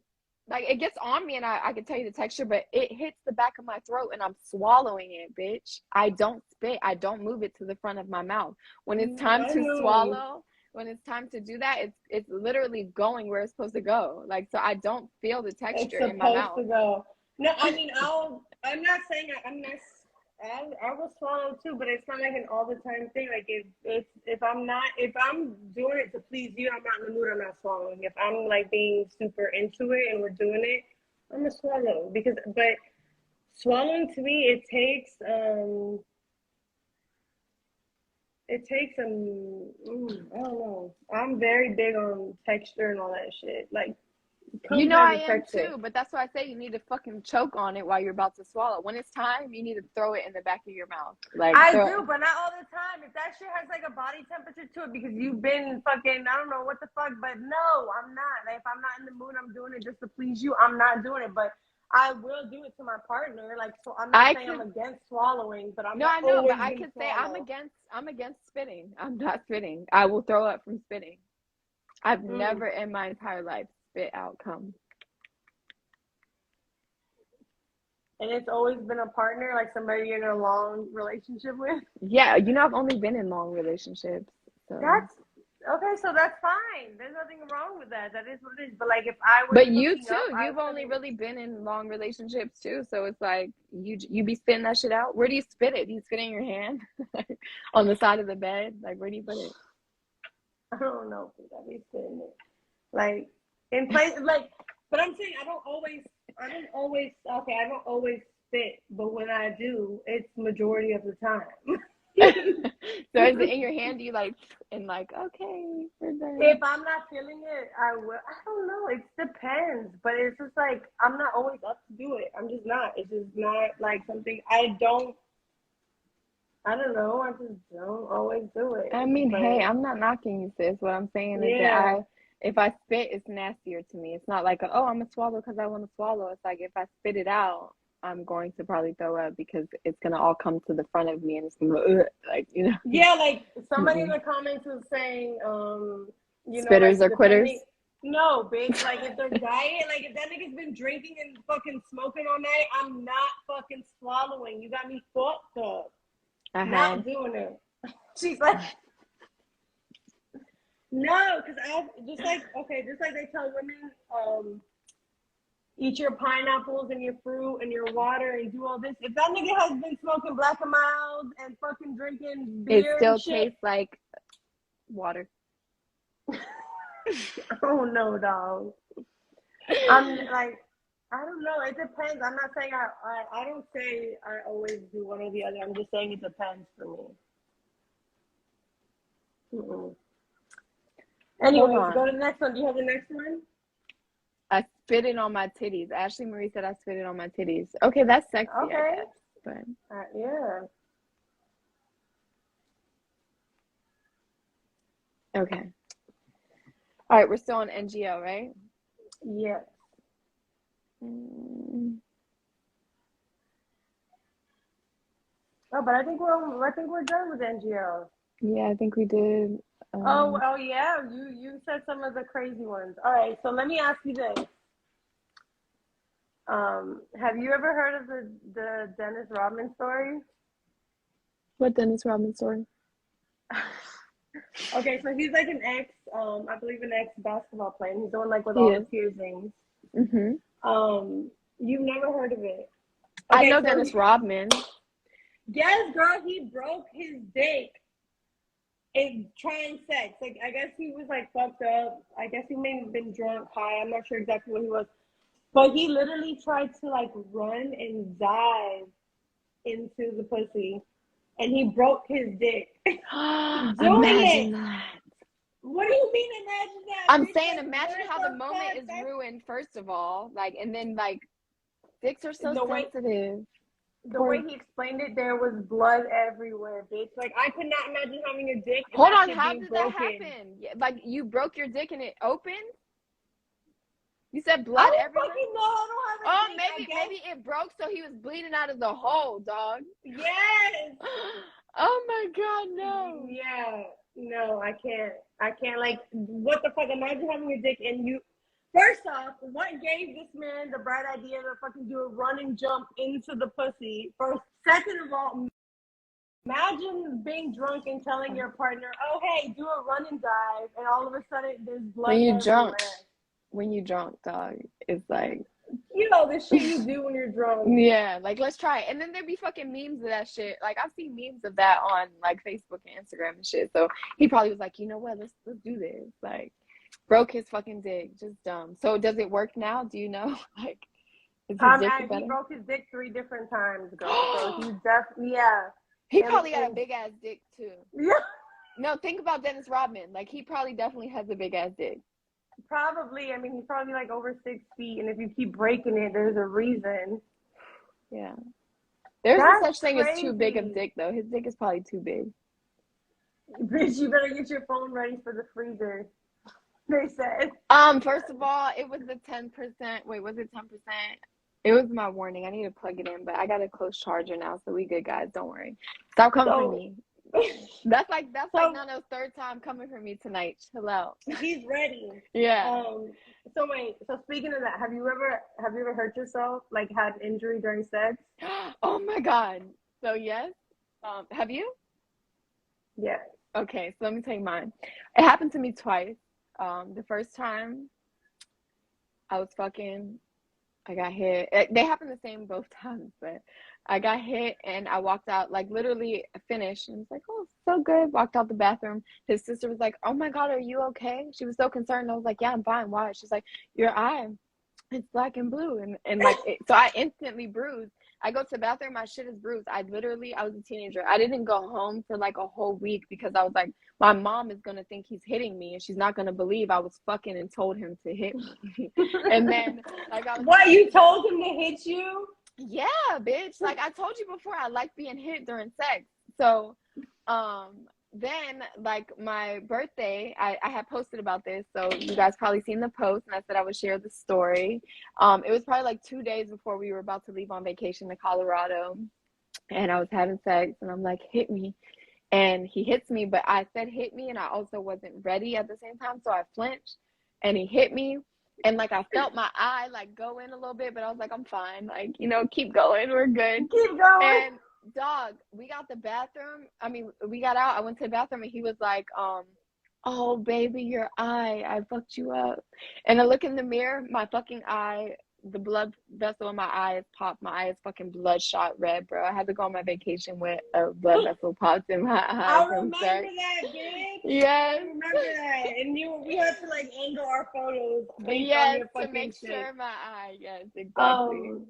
Like it gets on me and I can tell you the texture, but it hits the back of my throat and I'm swallowing it, bitch. I don't spit. I don't move it to the front of my mouth. When it's time to swallow, when it's time to do that, it's literally going where it's supposed to go. Like, so I don't feel the texture in my mouth. It's supposed to go. No, I mean, I'm not saying I'm not. I will swallow too, but it's not like an all the time thing. Like if I'm doing it to please you, I'm not in the mood. I'm not swallowing. If I'm like being super into it and we're doing it, I'm gonna swallow but swallowing to me it takes I don't know. I'm very big on texture and all that shit. Like. You know I am too, but that's why I say you need to fucking choke on it while you're about to swallow. When it's time, you need to throw it in the back of your mouth. Like I do, but not all the time. If that shit has like a body temperature to it because you've been fucking, I don't know what the fuck, but no, I'm not. Like, if I'm not in the mood, I'm doing it just to please you. I'm not doing it, but I will do it to my partner. Like, so I'm not saying I'm against swallowing, but I'm not. No, I know, but I could say I'm against spitting. I'm not spitting. I will throw up from spitting. I've never in my entire life spit out cum. And it's always been a partner, like somebody you're in a long relationship with? Yeah, you know, I've only been in long relationships. So. That's okay, so that's fine. There's nothing wrong with that. That is what it is. But like if I was. But you too, you've only really been in long relationships too. So it's like you be spitting that shit out. Where do you spit it? Do you spit it in your hand? On the side of the bed? Like where do you put it? I don't know. I be spitting it. Like in place, like, but I'm saying I don't always spit, but when I do, it's majority of the time. So is it in your hand? Do you like, and like, okay, we're done. If I'm not feeling it, I will. I don't know. It depends, but it's just like, I'm not always up to do it. I'm just not. It's just not like something I don't know. I just don't always do it. I mean, but, hey, I'm not knocking you, sis. What I'm saying is that if I spit, it's nastier to me. It's not like, oh, I'm going to swallow because I want to swallow. It's like if I spit it out, I'm going to probably throw up because it's going to all come to the front of me and it's going to, like, you know. Yeah, like somebody in the comments was saying, you know, spitters like, are quitters. No, bitch. Like if they're dying, like if that nigga's been drinking and fucking smoking all night, I'm not fucking swallowing. You got me fucked up. Not doing it. She's like, no, because just like they tell women, eat your pineapples and your fruit and your water and do all this. If that nigga has been smoking Black and Mild and fucking drinking beer, it still tastes like water. Oh no, dog. I'm like, I don't know. It depends. I'm not saying I don't say I always do one or the other. I'm just saying it depends for me. Anyways, go to the next one. Do you have the next one? I spit it on my titties. Ashley Marie said I spit it on my titties. Okay, that's sexy, I guess. But yeah. Okay. All right, we're still on NGO, right? Yes. Oh, but I think we're done with NGO. Yeah, I think we did. Oh yeah, you said some of the crazy ones. All right, so let me ask you this. Have you ever heard of the Dennis Rodman story? What Dennis Rodman story? Okay, so he's like an ex, I believe an ex basketball player. And he's the one like with He all is. the piercings. Mm-hmm. You've never heard of it? I Okay, know so Dennis Rodman. yes, girl, he broke his dick in trying sex. Like, I guess he was like fucked up. I guess he may have been drunk, high. I'm not sure exactly what he was. But he literally tried to like run and dive into the pussy, and he broke his dick doing Imagine it. that. What do you mean? Imagine that? I'm Bitch, saying, like, imagine what how the moment fuck? is ruined. First of all, like, and then like, dicks are so The way sensitive. the way he explained it, there was blood everywhere, bitch. Like, I could not imagine having a dick and Hold that on, shit how being did that broken. happen? Like, you broke your dick and it opened? You said I blood don't everywhere? fucking know. I don't have a Oh, dick. maybe it broke so he was bleeding out of the hole, dog. Yes. Oh my God, no. Yeah. No, I can't. Like, what the fuck? Imagine having a dick and you. First off, what gave this man the bright idea to fucking do a running jump into the pussy? First, second of all, imagine being drunk and telling your partner, "Oh, hey, do a run and dive," and all of a sudden there's blood everywhere. When you drunk, dog, it's like, you know, the shit you do when you're drunk. Yeah, like, let's try it. And then there'd be fucking memes of that shit. Like, I've seen memes of that on like Facebook and Instagram and shit. So he probably was like, you know what, let's do this. Like, broke his fucking dick, just dumb. So does it work now? Do you know? Like, is his dick better? He broke his dick 3 different times, girl. So he's definitely, yeah. He probably got a big ass dick too. Yeah. No, think about Dennis Rodman. Like, he probably definitely has a big ass dick. Probably. I mean, he's probably like over 6 feet, and if you keep breaking it, there's a reason. Yeah. There's no such thing as too big of dick, though. His dick is probably too big. Bitch, you better get your phone ready for the freezer. They said. First of all, it was the 10%. Wait, was it 10%? It was my warning. I need to plug it in, but I got a close charger now, so we good, guys. Don't worry. Stop coming for me. That's like Nano's third time coming for me tonight. Chill out. He's ready. Yeah. So wait. So speaking of that, have you ever hurt yourself? Like, had an injury during sex? Oh my God. So yes. Have you? Yeah. Okay. So let me tell you mine. It happened to me twice. The first time I was fucking. I got hit. They happened the same both times, but I got hit and I walked out, like, literally finished, and was like, oh, so good. Walked out the bathroom. His sister was like, oh my God, are you okay? She was so concerned. I was like, yeah, I'm fine. Why? She's like, your eye, it's black and blue. And like, so I instantly bruised. I go to the bathroom, my shit is bruised. I was a teenager. I didn't go home for like a whole week because I was like, my mom is going to think he's hitting me and she's not going to believe I was fucking and told him to hit me. And then, like, What, you told him to hit you? Yeah, bitch. Like, I told you before, I like being hit during sex. So, then, like, my birthday, I had posted about this, so you guys probably seen the post, and I said I would share the story. It was probably like 2 days before we were about to leave on vacation to Colorado, and I was having sex, and I'm like, hit me. And he hits me, but I said hit me, and I also wasn't ready at the same time, so I flinched, and he hit me. And like, I felt my eye like go in a little bit, but I was like, I'm fine. Like, you know, keep going. We're good. Keep going. And dog, we got we got out. I went to the bathroom and he was like, oh baby, your eye, I fucked you up. And I look in the mirror, my fucking eye, the blood vessel in my eye is popped. My eye is fucking bloodshot red, bro. I had to go on my vacation with a blood vessel popped in my eye. I remember that, bitch. Yes. I remember that. And we had to like angle our photos based on your fucking to make shit. sure my eye. Yes, exactly.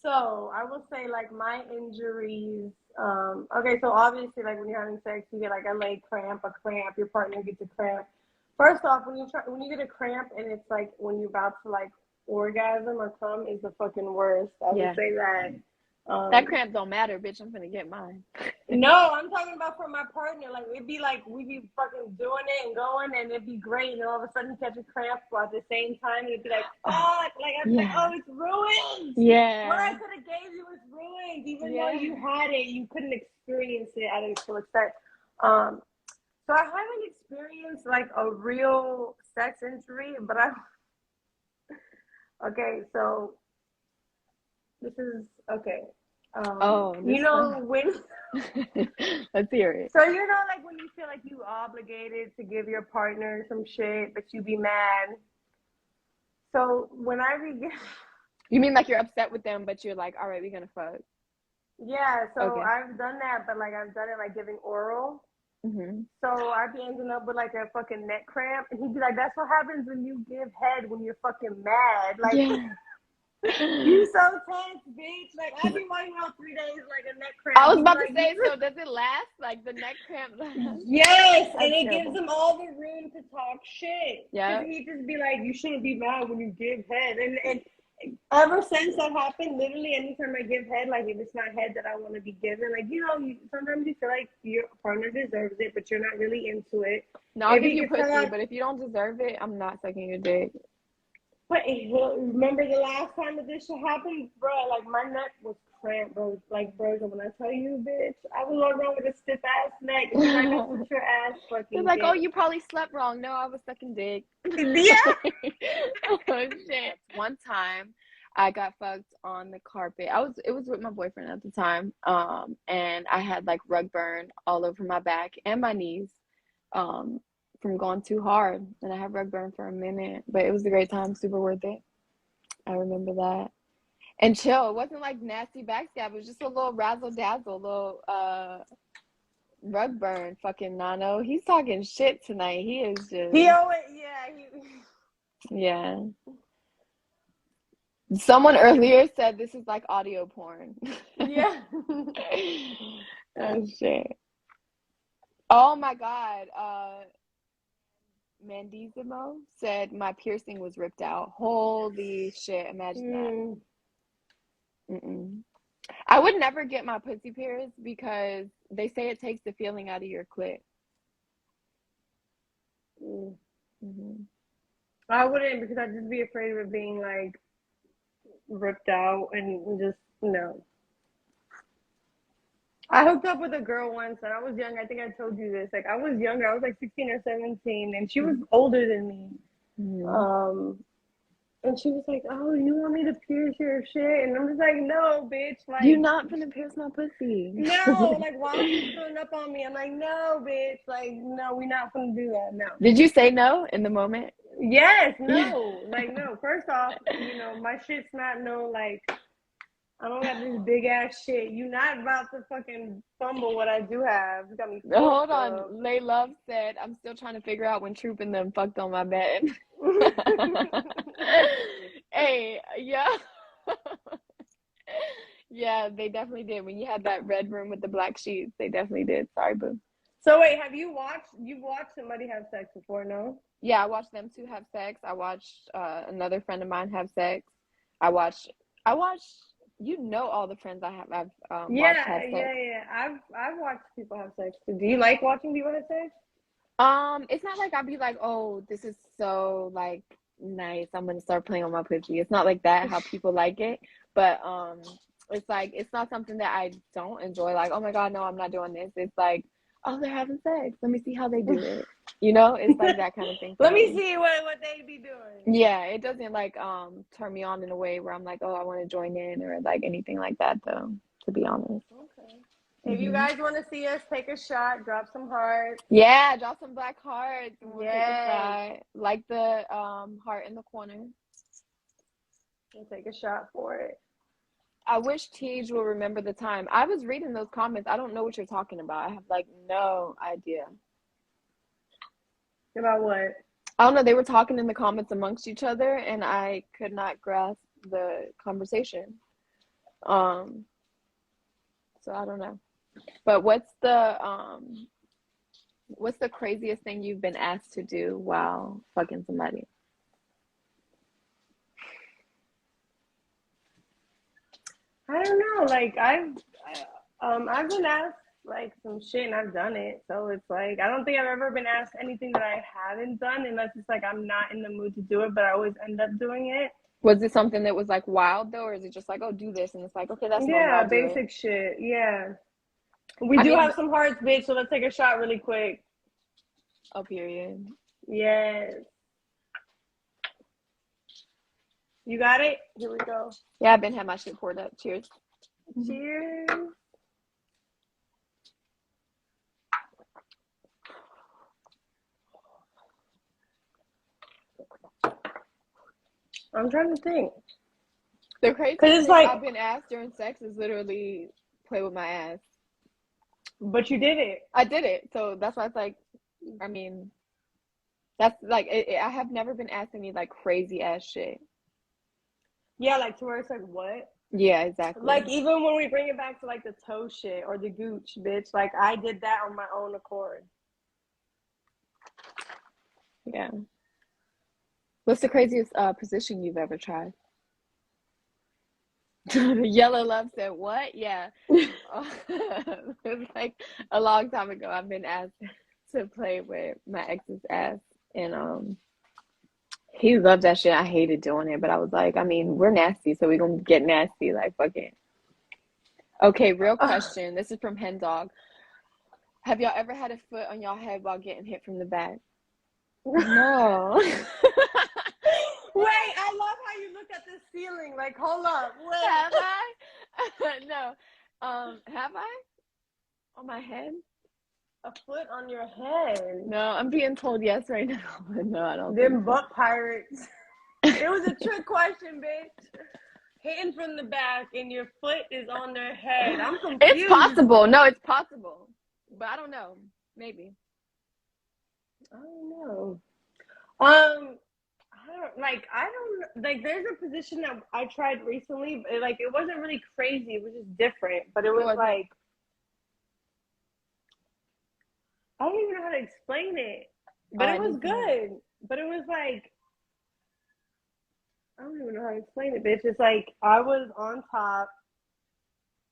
So I will say, like, my injuries. Okay, so obviously, like, when you're having sex, you get like a leg cramp, a cramp. Your partner gets a cramp. First off, when you get a cramp and it's like when you're about to like orgasm or come, is the fucking worst. I would say that. That cramp don't matter, bitch. I'm gonna get mine. No, I'm talking about for my partner. Like, it'd be like, we'd be fucking doing it and going, and it'd be great. And all of a sudden, catch a cramp at the same time. It'd be like, fuck. Like, I'd be like, oh, it's ruined. Yeah. What I could have gave you is ruined. Even though you had it, you couldn't experience it at its full extent. So I haven't experienced, like, a real sex injury, but okay, so this is, okay. You know, when let's hear it. So you know, like when you feel like you obligated to give your partner some shit, but you be mad. So when you mean like you're upset with them, but you're like, all right, we're gonna fuck. Yeah, so I've done that, but like I've done it like giving oral. So I'd be ending up with like a fucking neck cramp, and he'd be like, "That's what happens when you give head when you're fucking mad." Like. You so tense, bitch. Like, I've been waiting out 3 days like a neck cramp. I was about to say, so does it last? Like the neck cramp lasts? Yes, and it gives him all the room to talk shit. Yeah. He'd just be like, you shouldn't be mad when you give head. And ever since that happened, literally anytime I give head, like if it's not head that I want to be given, like, you know, sometimes you feel like your partner deserves it, but you're not really into it. No, I'll give you pussy, but if you don't deserve it, I'm not sucking your dick. But remember the last time that this shit happened, bro? Like my neck was cramped, bro. Like, bro, when I tell you, bitch, I was walking around with a stiff ass neck. And like, I put your ass fucking. They're like, dick. oh, you probably slept wrong. No, I was sucking dick. Yeah. Oh shit! One time, I got fucked on the carpet. It was with my boyfriend at the time. And I had like rug burn all over my back and my knees. From going too hard, and I had rug burn for a minute, but it was a great time, super worth it. I remember that. And chill, it wasn't like nasty backstab, it was just a little razzle dazzle, little rug burn. Fucking Nano, he's talking shit tonight. He is just yeah. Someone earlier said this is like audio porn. Yeah. Oh shit. Oh my god. Mandizimo said my piercing was ripped out. Holy shit, imagine that. I would never get my pussy pierced because they say it takes the feeling out of your clit. I wouldn't, because I'd just be afraid of it being like ripped out and just no. I hooked up with a girl once, and I was young. I think I told you this. Like, I was younger. I was like 16 or 17, and she was older than me. And she was like, "Oh, you want me to pierce your shit?" And I'm just like, "No, bitch. Like, you're not gonna pierce my pussy." No, like, while she's pulling up on me, I'm like, "No, bitch. Like, no, we're not gonna do that. No." Did you say no in the moment? Yes. No. Like, no. First off, you know, my shit's not no like. I don't got this big ass shit. You not about to fucking fumble what I do have. You got me. Hold on. Lay Love said, I'm still trying to figure out when Troop and them fucked on my bed. Hey, yeah. Yeah, they definitely did. When you had that red room with the black sheets, they definitely did. Sorry, boo. So wait, you've watched somebody have sex before, no? Yeah, I watched them two have sex. I watched another friend of mine have sex. I watched you know all the friends I've watched have sex. Yeah. I've watched people have sex too. Do you like watching people have sex? It's not like I'd be like, oh, this is so like nice, I'm gonna start playing on my pussy. It's not like that, how people like it. But it's like it's not something that I don't enjoy. Like, oh my god, no, I'm not doing this. It's like, oh, they're having sex. Let me see how they do it. You know, it's like that kind of thing. Let me see what they be doing. Yeah, it doesn't like turn me on in a way where I'm like, oh, I want to join in or like anything like that though, to be honest. Okay. If you guys want to see us take a shot, drop some hearts. Yeah, drop some black hearts. Yeah. Like the heart in the corner. We'll take a shot for it. I wish Tej will remember the time. I was reading those comments. I don't know what you're talking about. I have like no idea. About what? I don't know. They were talking in the comments amongst each other, and I could not grasp the conversation. So I don't know. But what's the craziest thing you've been asked to do while fucking somebody? I don't know. Like I've been asked like some shit and I've done it. So it's like I don't think I've ever been asked anything that I haven't done unless it's like I'm not in the mood to do it, but I always end up doing it. Was it something that was like wild though, or is it just like, oh, do this, and it's like, okay, that's normal, Yeah, I'll do it. basic shit. Yeah. We I do mean, have some hearts, bitch, so let's take a shot really quick. oh, period. Yes. You got it? Here we go. Yeah, I've been had my shit poured up. Cheers. Cheers. I'm trying to think. The craziest thing like, I've been asked during sex is literally play with my ass. But you did it. I did it. So that's why it's like, I mean, that's like, I have never been asked any like crazy ass shit. Yeah, like to where it's like, what? Yeah, exactly. Like even when we bring it back to like the toe shit or the gooch, bitch, like I did that on my own accord. Yeah. What's the craziest position you've ever tried? Yellow Love said, what? Yeah. It was like a long time ago. I've been asked to play with my ex's ass. And he loved that shit. I hated doing it. But I was like, I mean, we're nasty. So we're going to get nasty. Like, fuck it. Okay, real question. This is from Hen Dog. Have y'all ever had a foot on y'all head while getting hit from the back? No. Wait, I love how you look at the ceiling. Like, hold up. Wait. Have I? No. Have I? On my head? A foot on your head? No, I'm being told yes right now. But no, I don't. Them butt pirates. It was a trick question, bitch. Hitting from the back and your foot is on their head. I'm confused. It's possible. No, it's possible. But I don't know. Maybe. I don't know. There's a position that I tried recently, but it wasn't really crazy. It was just different, but it was like, I don't even know how to explain it, but it was good. But it was like, I don't even know how to explain it, bitch. It's like I was on top,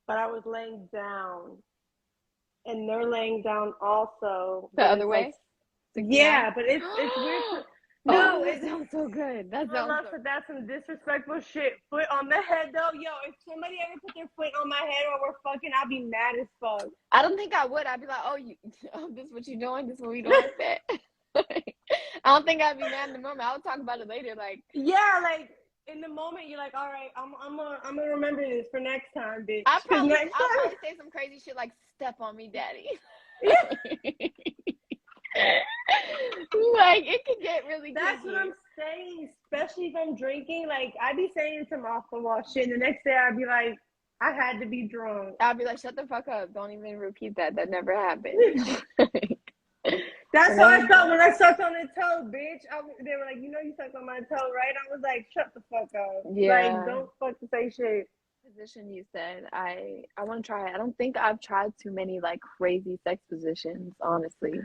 but I was laying down, and they're laying down also. The other way? Like, yeah, but it's weird. No, it sounds so good. That's some disrespectful shit. Foot on the head, though. Yo, if somebody ever put their foot on my head while we're fucking, I'd be mad as fuck. I don't think I would. I'd be like, this what you doing? This what we doing? I don't think I'd be mad in the moment. I'll talk about it later. Like, yeah, like in the moment, you're like, all right, I'm gonna remember this for next time, bitch. I'll probably say some crazy shit like, step on me, daddy. Like it could get really That's tricky. What I'm saying, especially if I'm drinking. Like I'd be saying some off the wall shit, and the next day I'd be like, I had to be drunk. I'd be like, shut the fuck up, don't even repeat that never happened. That's how I felt when I sucked on the toe, bitch. They were like, you sucked on my toe, right? I was like, shut the fuck up. Yeah. Like, don't fucking say shit. Position you said, I want to try it. I don't think I've tried too many like crazy sex positions, honestly.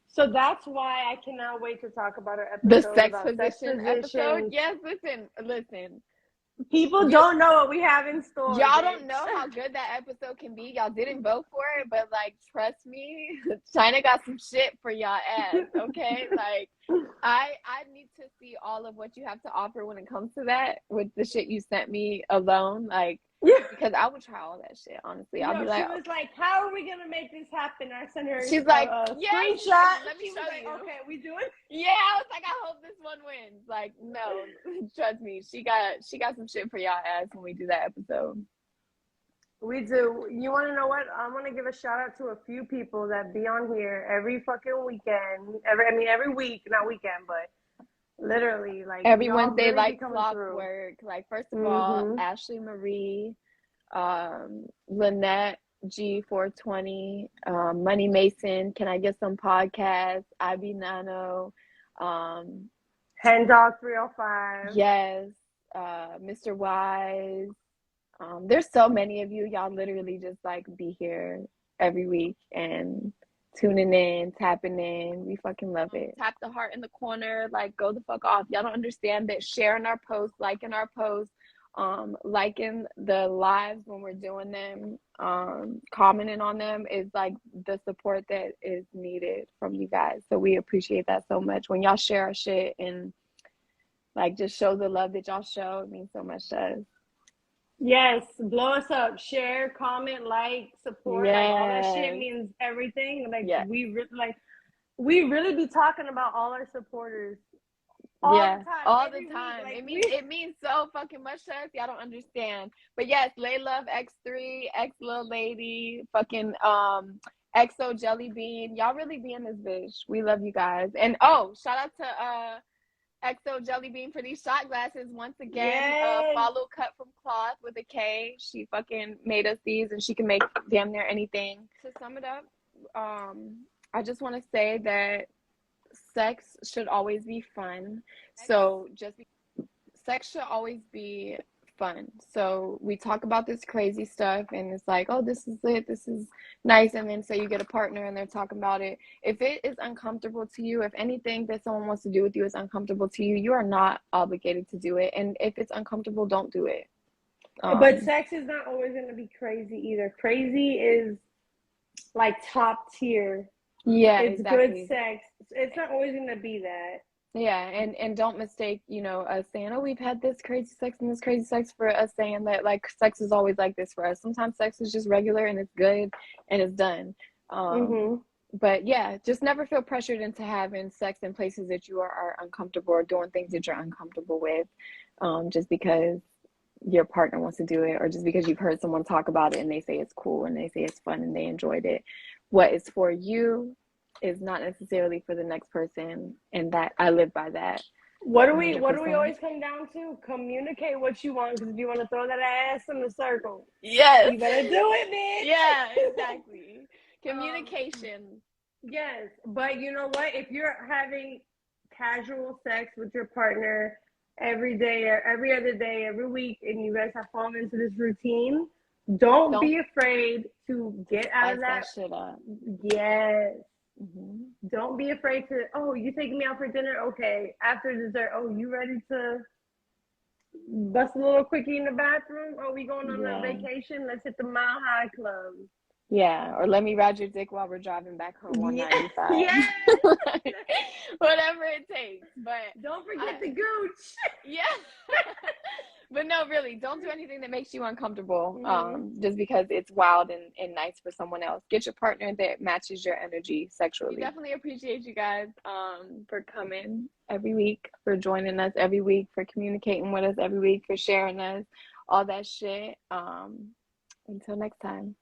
So that's why I cannot wait to talk about our episode. The sex position episode? Yes, listen. People don't know what we have in store. Y'all don't know how good that episode can be. Y'all didn't vote for it, but like, trust me, China got some shit for y'all ass, okay? Like, I need to see all of what you have to offer when it comes to that with the shit you sent me alone. Like, because I would try all that shit, honestly. I'll be like, she was like, how are we going to make this happen? I sent her she's like, screenshot. Let me show you. Okay, we do it? Yeah, I was like, I hope this one wins. Like, no, trust me. She got some shit for y'all ass when we do that episode. We do. You want to know what? I want to give a shout out to a few people that be on here every fucking weekend. Every week, not weekend, but literally, like every Wednesday, really like clockwork. Like, first of all, Ashley Marie, Lynette G420, Money Mason, Can I Get Some Podcasts, IB Nano, Hen Dog 305. Yes, Mr. Wise. There's so many of you. Y'all literally just like be here every week and tuning in, tapping in. We fucking love it. Tap the heart in the corner. Like, go the fuck off. Y'all don't understand that sharing our posts, liking our posts, liking the lives when we're doing them, commenting on them is like the support that is needed from you guys. So we appreciate that so much. When y'all share our shit and like just show the love that y'all show, it means so much to us. Yes, blow us up, share, comment, like, support, like all that shit means everything. Like we really be talking about all our supporters all the time. All the time. Like, it means so fucking much to us. Y'all don't understand. But yes, Lay Love X3, X Little Lady, fucking XO Jelly Bean. Y'all really be in this bitch. We love you guys. And shout out to XO Jelly Bean for these shot glasses once again. Follow Cut from Cloth with a K. She fucking made us these, and she can make damn near anything. To sum it up, I just want to say that sex should always be fun. So sex should always be fun. So we talk about this crazy stuff and it's like, oh, this is it, this is nice, and then say you get a partner and they're talking about it. If it is uncomfortable to you, if anything that someone wants to do with you is uncomfortable to you, you are not obligated to do it. And if it's uncomfortable, don't do it. But sex is not always going to be crazy either. Crazy is like top tier. Yeah, it's exactly. Good sex. It's not always going to be that. Yeah, and don't mistake, us saying, oh, we've had this crazy sex and this crazy sex for us saying that, like, sex is always like this for us. Sometimes sex is just regular and it's good and it's done. But, yeah, just never feel pressured into having sex in places that you are uncomfortable or doing things that you're uncomfortable with just because your partner wants to do it or just because you've heard someone talk about it and they say it's cool and they say it's fun and they enjoyed it. What is for you is not necessarily for the next person, and that I live by that. What do we always come down to? Communicate what you want, because if you want to throw that ass in the circle, yes, you better do it, bitch. Yeah, exactly. Communication. Yes, but you know what? If you're having casual sex with your partner every day or every other day, every week, and you guys have fallen into this routine, don't be afraid to get out of that shit up. Yes. Don't be afraid to, oh, you taking me out for dinner? Okay. After dessert, oh, you ready to bust a little quickie in the bathroom? Oh, we going on a vacation? Let's hit the Mile High Club. Yeah, or let me ride your dick while we're driving back home on 95. Yes. Whatever it takes. But don't forget the gooch. Yeah. But no, really, don't do anything that makes you uncomfortable just because it's wild and nice for someone else. Get your partner that matches your energy sexually. We definitely appreciate you guys for coming every week, for joining us every week, for communicating with us every week, for sharing us, all that shit. Until next time.